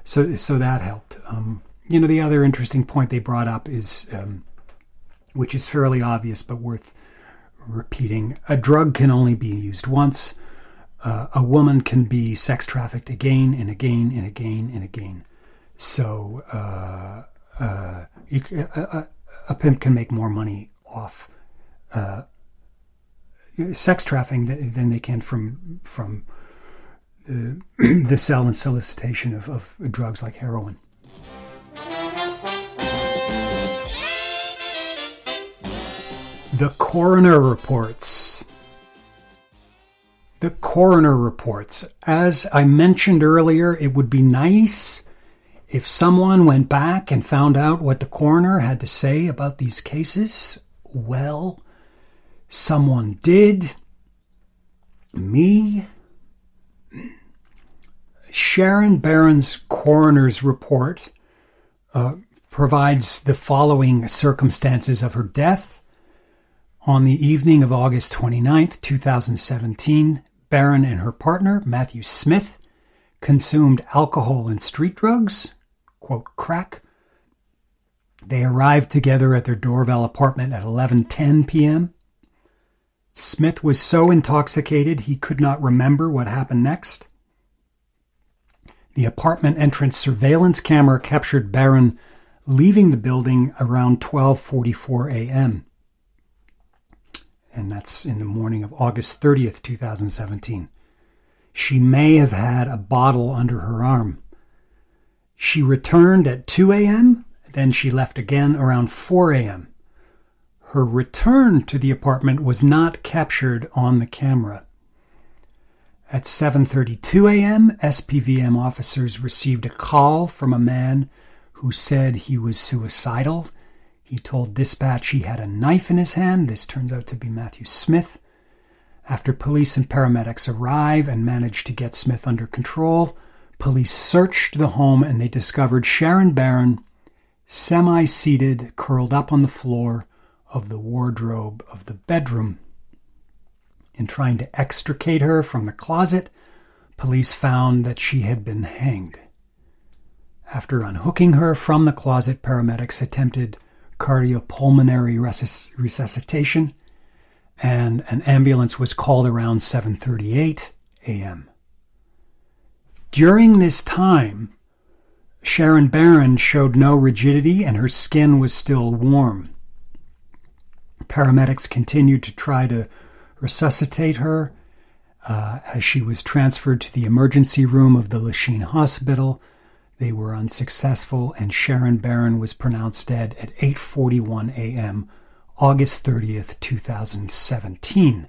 So that helped. The other interesting point they brought up is, which is fairly obvious but worth repeating, a drug can only be used once. A woman can be sex trafficked again and again and again and again. So a pimp can make more money off sex trafficking than they can from the sale and solicitation of drugs like heroin. The coroner reports. The coroner reports. As I mentioned earlier, it would be nice if someone went back and found out what the coroner had to say about these cases. Well, someone did. Me. Sharon Barron's coroner's report provides the following circumstances of her death. On the evening of August 29th, 2017, Barron and her partner, Matthew Smith, consumed alcohol and street drugs, quote, crack. They arrived together at their Dorval apartment at 11:10 p.m. Smith was so intoxicated he could not remember what happened next. The apartment entrance surveillance camera captured Barron leaving the building around 12:44 a.m. And that's in the morning of August 30th, 2017. She may have had a bottle under her arm. She returned at 2 a.m., then she left again around 4 a.m. Her return to the apartment was not captured on the camera. At 7:32 a.m., SPVM officers received a call from a man who said he was suicidal. He told dispatch he had a knife in his hand. This turns out to be Matthew Smith. After police and paramedics arrive and manage to get Smith under control, police searched the home and they discovered Sharon Barron semi-seated, curled up on the floor of the wardrobe of the bedroom. In trying to extricate her from the closet, police found that she had been hanged. After unhooking her from the closet, paramedics attempted cardiopulmonary resuscitation, and an ambulance was called around 7:38 a.m. During this time, Sharon Barron showed no rigidity and her skin was still warm. Paramedics continued to try to resuscitate her as she was transferred to the emergency room of the Lachine Hospital. They were unsuccessful, and Sharon Barron was pronounced dead at 8:41 a.m., August 30th, 2017.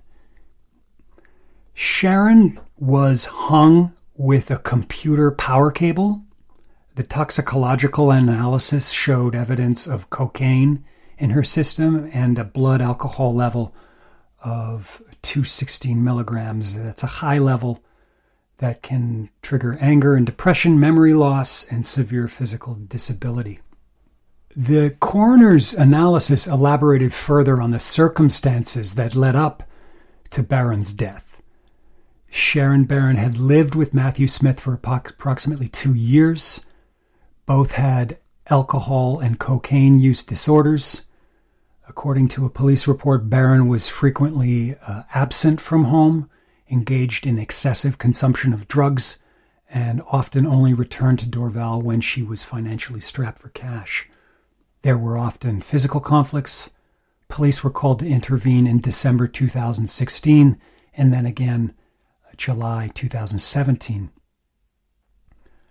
Sharon was hung with a computer power cable. The toxicological analysis showed evidence of cocaine in her system and a blood alcohol level of 216 milligrams. That's a high level that can trigger anger and depression, memory loss, and severe physical disability. The coroner's analysis elaborated further on the circumstances that led up to Barron's death. Sharon Barron had lived with Matthew Smith for approximately 2 years. Both had alcohol and cocaine use disorders. According to a police report, Barron was frequently absent from home, engaged in excessive consumption of drugs, and often only returned to Dorval when she was financially strapped for cash. There were often physical conflicts. Police were called to intervene in December 2016 and then again July 2017.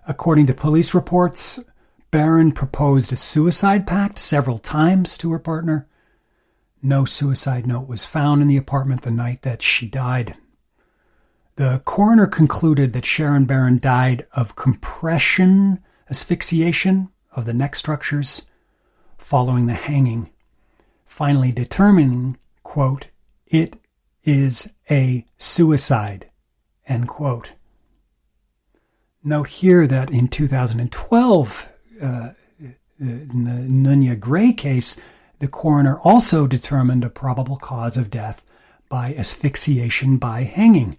According to police reports, Barron proposed a suicide pact several times to her partner. No suicide note was found in the apartment the night that she died. The coroner concluded that Sharon Barron died of compression asphyxiation of the neck structures following the hanging, finally determining, quote, "It is a suicide," end quote. Note here that in 2012, in the Nunya Gray case, the coroner also determined a probable cause of death by asphyxiation by hanging,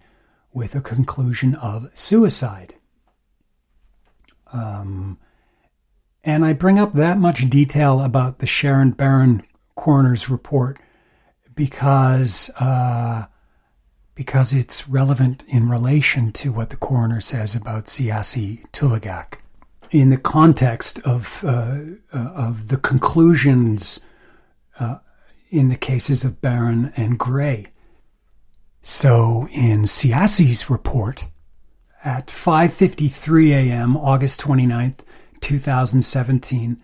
with a conclusion of suicide. And I bring up that much detail about the Sharon Barron coroner's report because it's relevant in relation to what the coroner says about Siasi Tulagak. In the context of the conclusions in the cases of Barron and Gray. So in Siasi's report, at 5:53 a.m., August 29th, 2017,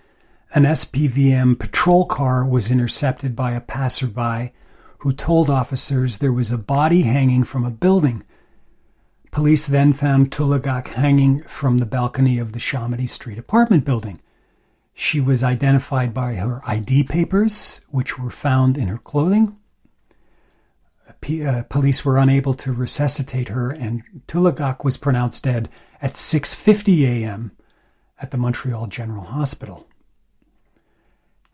an SPVM patrol car was intercepted by a passerby who told officers there was a body hanging from a building. Police then found Tulagak hanging from the balcony of the Shamadi Street apartment building. She was identified by her ID papers, which were found in her clothing. Police were unable to resuscitate her, and Tulagak was pronounced dead at 6:50 a.m. at the Montreal General Hospital.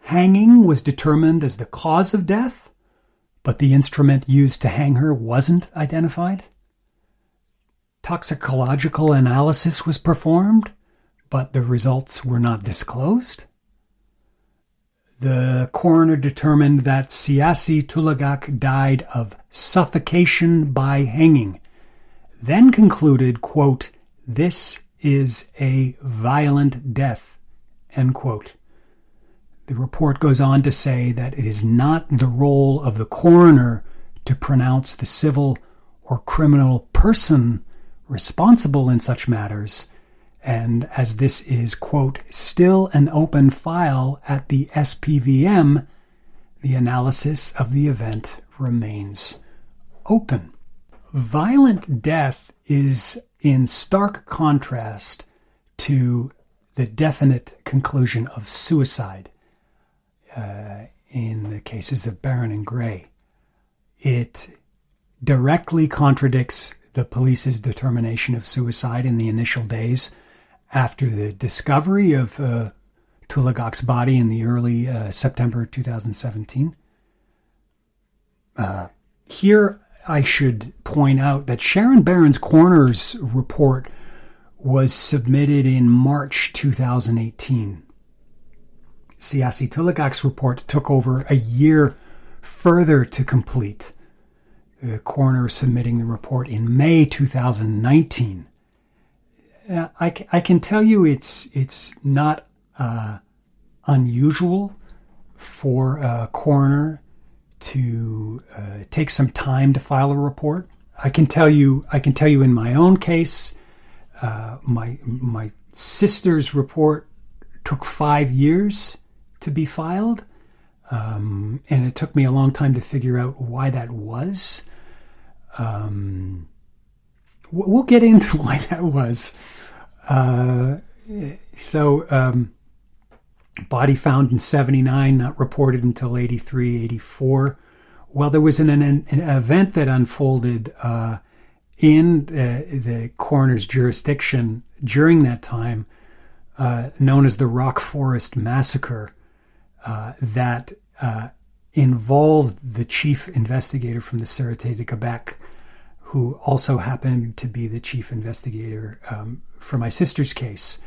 Hanging was determined as the cause of death, but the instrument used to hang her wasn't identified. Toxicological analysis was performed, but the results were not disclosed. The coroner determined that Siasi Tulagak died of suffocation by hanging, then concluded, quote, "This is a violent death," end quote. The report goes on to say that it is not the role of the coroner to pronounce the civil or criminal person responsible in such matters, and as this is, quote, "still an open file at the SPVM, the analysis of the event remains open." Violent death is in stark contrast to the definite conclusion of suicide in the cases of Barron and Gray. It directly contradicts the police's determination of suicide in the initial days after the discovery of Tulagak's body in the early September 2017. Here I should point out that Sharon Barron's coroner's report was submitted in March 2018. Siasi Tulagak's report took over a year further to complete. The coroner submitting the report in May 2019. I can tell you it's not unusual for a coroner to take some time to file a report. I can tell you in my own case, my sister's report took 5 years to be filed, and it took me a long time to figure out why that was. We'll get into why that was. Body found in 79, not reported until 83, 84. Well, there was an event that unfolded in the coroner's jurisdiction during that time, known as the Rock Forest Massacre, that involved the chief investigator from the Sûreté de Québec, who also happened to be the chief investigator for my sister's case.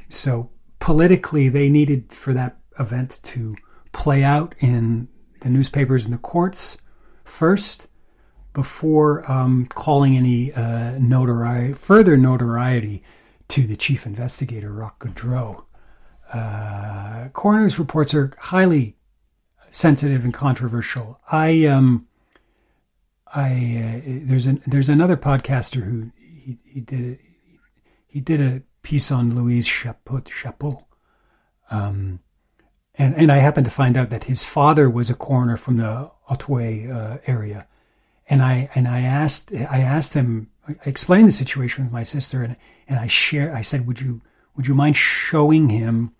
So politically, they needed for that event to play out in the newspapers and the courts first before calling any further notoriety to the chief investigator, Roch Gaudreau. Coroner's reports are highly sensitive and controversial. There's another podcaster who he did a piece on Louise Chapeau. And I happened to find out that his father was a coroner from the Ottawa area. And I asked him, I explained the situation with my sister, and I said, would you mind showing him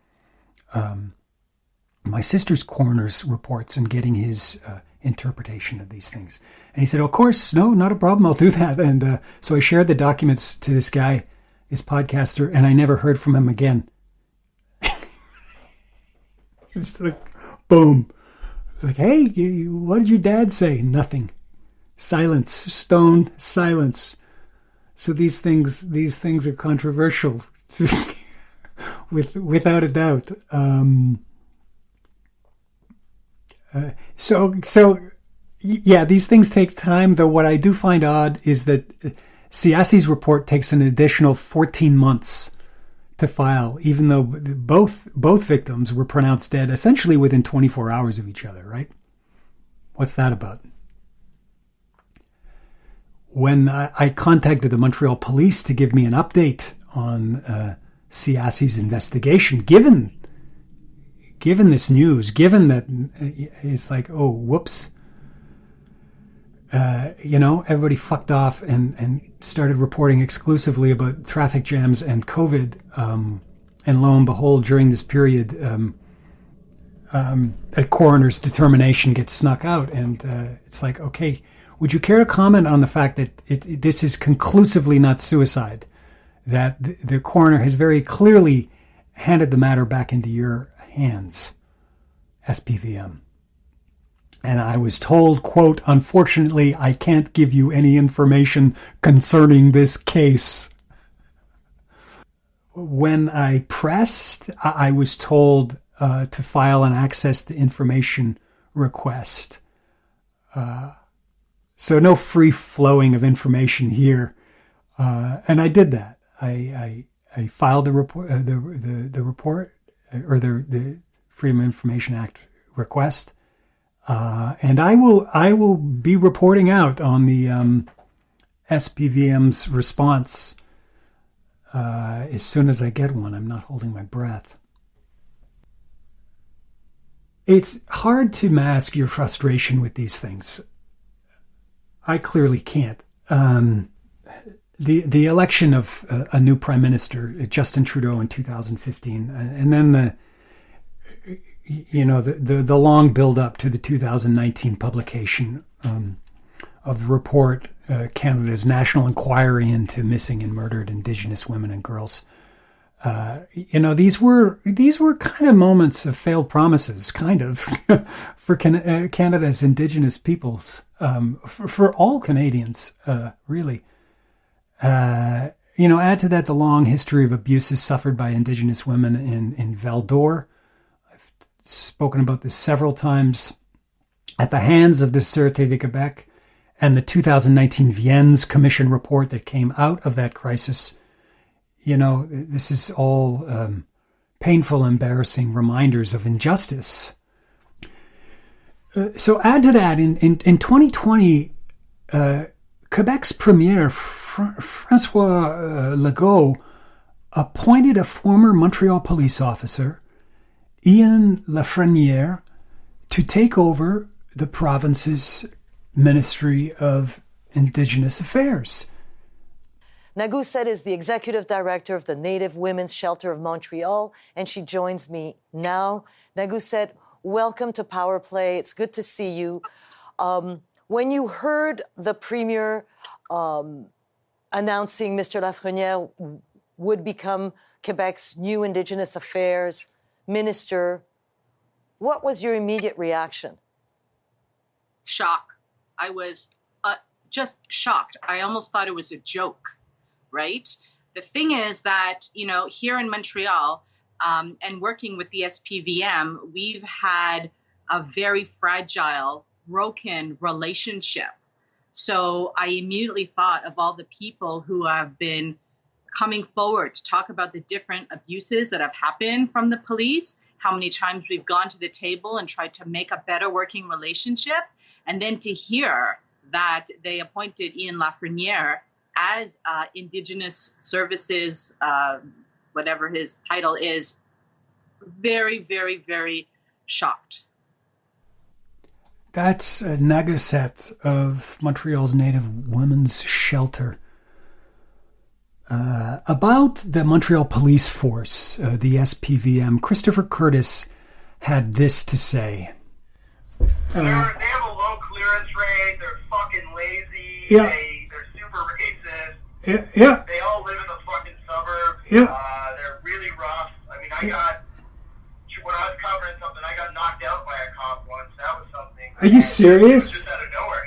my sister's coroner's reports and getting his interpretation of these things? And he said, of course, no, not a problem, I'll do that. And so I shared the documents to this guy, this podcaster, and I never heard from him again. It's like, boom. It's like, hey, what did your dad say? Nothing. Silence. Stone silence. So these things are controversial, without a doubt. Yeah, these things take time. Though what I do find odd is that Siassi's report takes an additional 14 months to file, even though both victims were pronounced dead essentially within 24 hours of each other, right? What's that about? When I contacted the Montreal police to give me an update on Siassi's investigation, given this news, given that it's like, oh, whoops, everybody fucked off and started reporting exclusively about traffic jams and COVID. And lo and behold, during this period, a coroner's determination gets snuck out. And it's like, okay, would you care to comment on the fact that this is conclusively not suicide? That the coroner has very clearly handed the matter back into your hands, SPVM. And I was told, quote, unfortunately, I can't give you any information concerning this case. When I pressed, I was told to file an access to information request. So no free flowing of information here. And I did that. I filed the report, the report, or the Freedom of Information Act request. And I will be reporting out on the SPVM's response as soon as I get one. I'm not holding my breath. It's hard to mask your frustration with these things. I clearly can't. The election of a new prime minister, Justin Trudeau, in 2015, and then the long build up to the 2019 publication of the report, Canada's National Inquiry into Missing and Murdered Indigenous Women and Girls. These were kind of moments of failed promises, kind of, for Canada's Indigenous peoples, for all Canadians, really. Add to that the long history of abuses suffered by Indigenous women in Val-d'Or. I've spoken about this several times, at the hands of the Sûreté de Québec, and the 2019 Viens Commission report that came out of that crisis. This is all painful, embarrassing reminders of injustice. So add to that, in 2020, Quebec's Premier, François Legault, appointed a former Montreal police officer, Ian Lafrenière, to take over the province's Ministry of Indigenous Affairs. Nagusset is the executive director of the Native Women's Shelter of Montreal, and she joins me now. Nagusset, welcome to Power Play. It's good to see you. When you heard the Premier announcing Mr. Lafrenière would become Quebec's new Indigenous Affairs Minister, what was your immediate reaction? Shock. I was just shocked. I almost thought it was a joke, right? The thing is that, here in Montreal, and working with the SPVM, we've had a very fragile, broken relationship. So I immediately thought of all the people who have been coming forward to talk about the different abuses that have happened from the police, how many times we've gone to the table and tried to make a better working relationship. And then to hear that they appointed Ian Lafreniere as Indigenous Services, whatever his title is, very, very, very shocked. That's Naguset of Montreal's Native Women's Shelter. About the Montreal Police Force, the SPVM, Christopher Curtis had this to say. They have a low clearance rate. They're fucking lazy. Yeah. They're super racist. Yeah. They all live in the fucking suburbs. Yeah. They're really rough. I mean, when I was covering something, I got knocked out by a cop once. That was something. Are you serious? Just out of nowhere.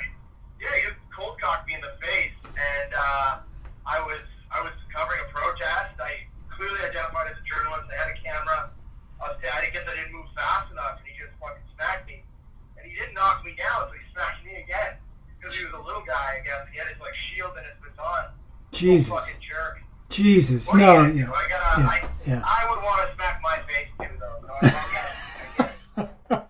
Yeah, he just cold cocked me in the face, and I was covering a protest. I clearly identified as a journalist. I had a camera. I guess I didn't move fast enough, and he just fucking smacked me. And he didn't knock me down, so he smacked me again because he was a little guy. I guess he had his shield and his baton. Jesus. Fucking jerk. Jesus. What No. do you do? I would want to smack my face too, though. So I get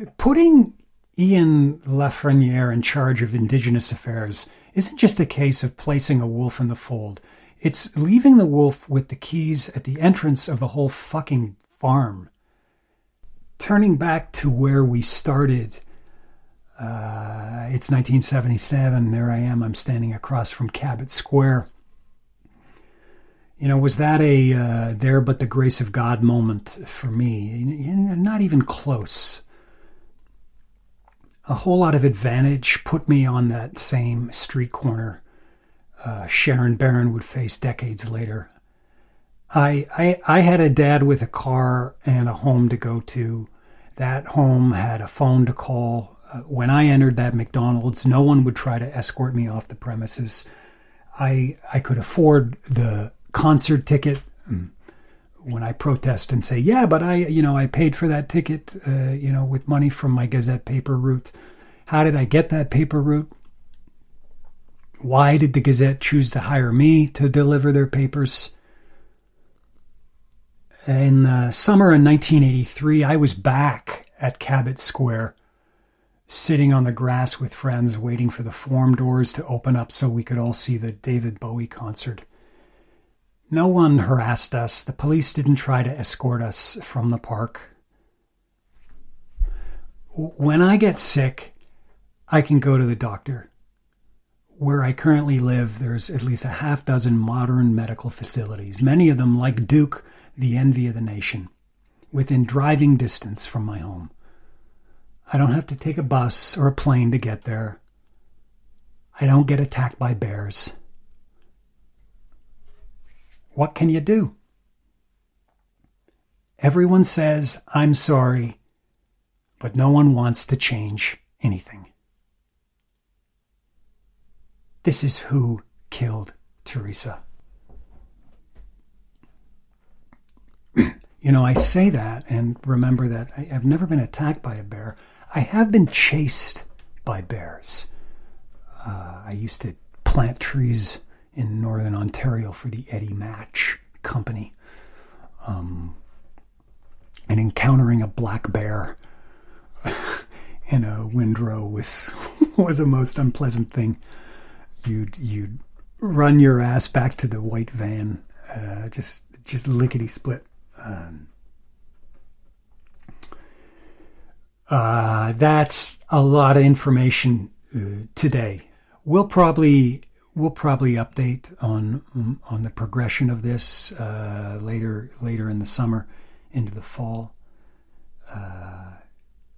it. Putting Ian Lafreniere in charge of Indigenous affairs isn't just a case of placing a wolf in the fold. It's leaving the wolf with the keys at the entrance of the whole fucking farm. Turning back to where we started, it's 1977. There I am. I'm standing across from Cabot Square. Was that a there but the grace of God moment for me? Not even close. A whole lot of advantage put me on that same street corner Sharon Barron would face decades later. I had a dad with a car and a home to go to. That home had a phone to call. When I entered that McDonald's, no one would try to escort me off the premises. I could afford the concert ticket. When I protest and say, yeah, but I paid for that ticket, with money from my Gazette paper route. How did I get that paper route? Why did the Gazette choose to hire me to deliver their papers? In the summer of 1983, I was back at Cabot Square, sitting on the grass with friends, waiting for the Forum doors to open up so we could all see the David Bowie concert. No one harassed us. The police didn't try to escort us from the park. When I get sick, I can go to the doctor. Where I currently live, there's at least a half dozen modern medical facilities, many of them, like Duke, the envy of the nation, within driving distance from my home. I don't have to take a bus or a plane to get there. I don't get attacked by bears. What can you do? Everyone says, I'm sorry, but no one wants to change anything. This is who killed Teresa. I say that and remember that I've never been attacked by a bear. I have been chased by bears. I used to plant trees in northern Ontario for the Eddie Match Company. And encountering a black bear in a windrow was a most unpleasant thing. You'd run your ass back to the white van, just lickety split. That's a lot of information today. We'll probably update on the progression of this later in the summer, into the fall.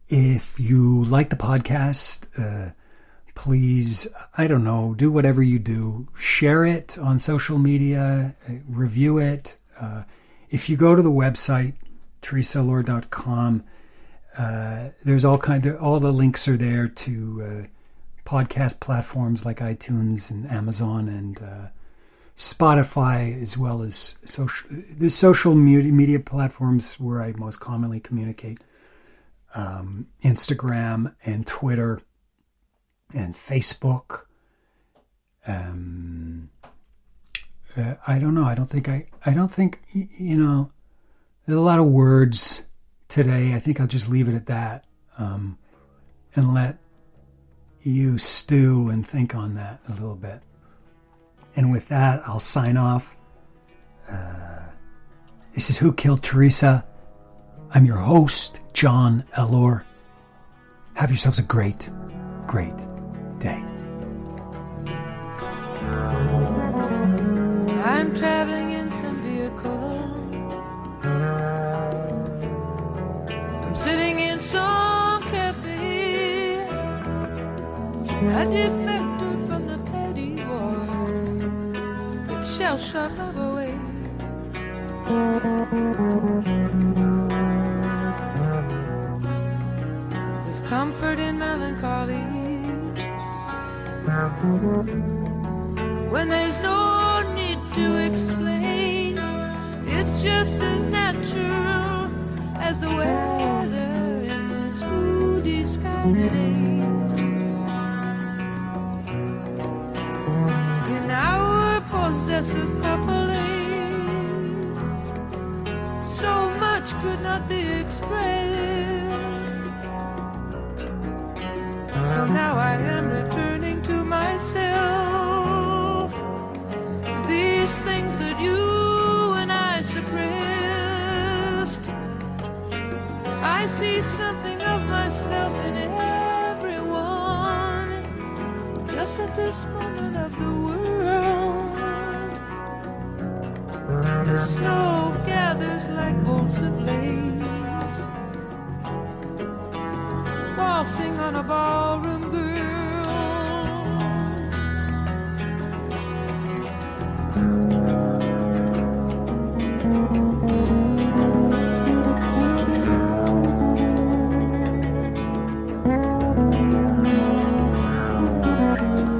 If you like the podcast, please, I don't know, do whatever you do. Share it on social media, review it. If you go to the website, teresaallure.com, there's all the links are there to podcast platforms like iTunes and Amazon and Spotify, as well as the social media platforms where I most commonly communicate, Instagram and Twitter and Facebook. I don't know. I don't think, you know, there's a lot of words today. I think I'll just leave it at that, and let you stew and think on that a little bit. And with that, I'll sign off. This is Who Killed Teresa. I'm your host, John Elor. Have yourselves a great, great day. I'm traveling in some vehicle. I'm sitting in some cafe. A defector from the petty wars that shall shut love away. There's comfort in melancholy when there's no need to explain. It's just as natural as the weather in this moody sky today. In our possessive coupling, so much could not be expressed. So now I am returning to myself. These things that you and I suppressed, I see something of myself in everyone, just at this moment of the world. The snow gathers like bolts of lace, waltzing on a ballroom girl.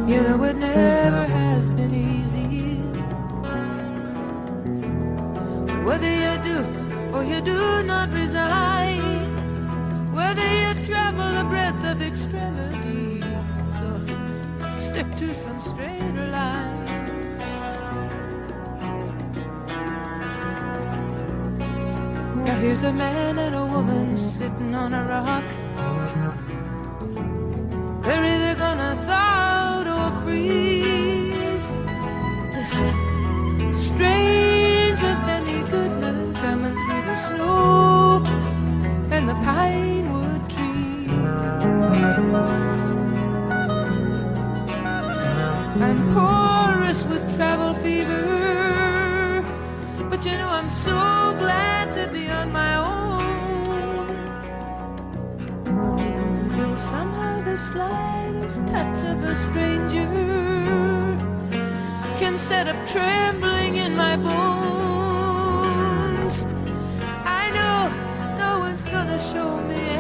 You know it never has been easy, whether you do or you do not resign, whether you travel the breadth of extremities or stick to some straighter line. Now here's a man and a woman sitting on a rock. They're either gonna thaw out or freeze. Listen, strains of Benny Goodman coming through the snow and the pine wood trees. I'm porous with travel fever, but you know I'm so glad to be on my own. Still somehow the slightest touch of a stranger can set up trembling in my bones. I know no one's gonna show me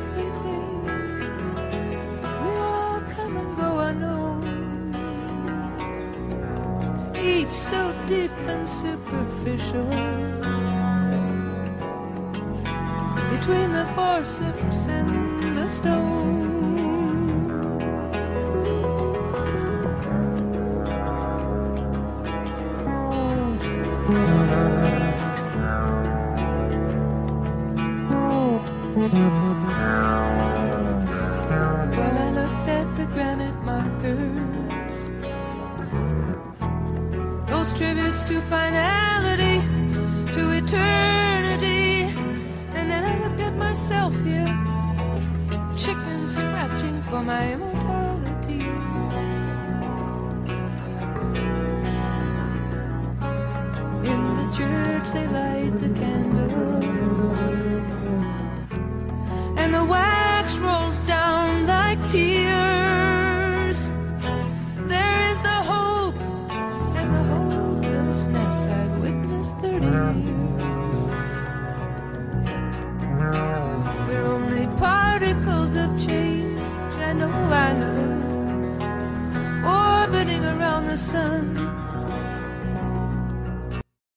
everything. We all come and go unknown, each so deep and superficial, between the forceps and the stone. Well, I looked at the granite markers, those tributes to finality, to eternity, and then I looked at myself here, chicken scratching for my immortality. In the church they light the candles, and the wax rolls down like tears. There is the hope and the hopelessness I've witnessed 30 years. We're only particles of change, I know, the sun.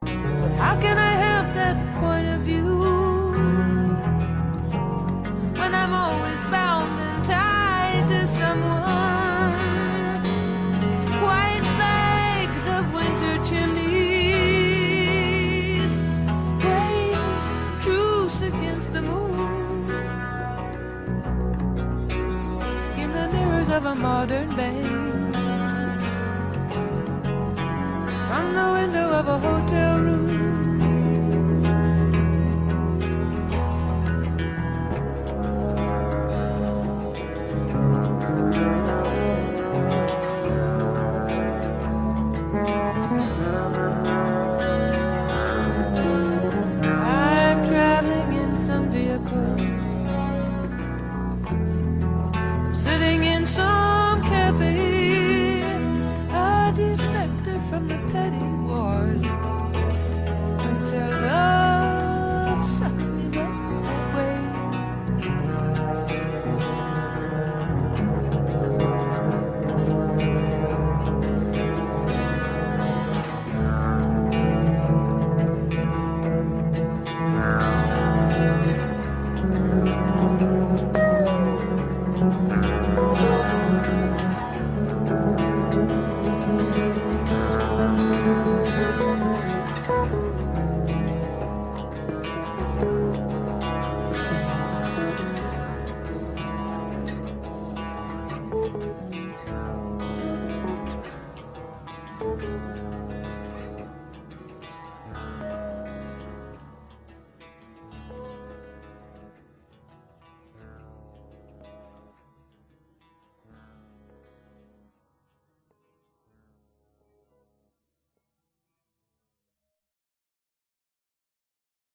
But how can I help that point of view when I'm always bound and tied to someone? White flags of winter chimneys wave truce against the moon in the mirrors of a modern bank. From the window of a hotel room,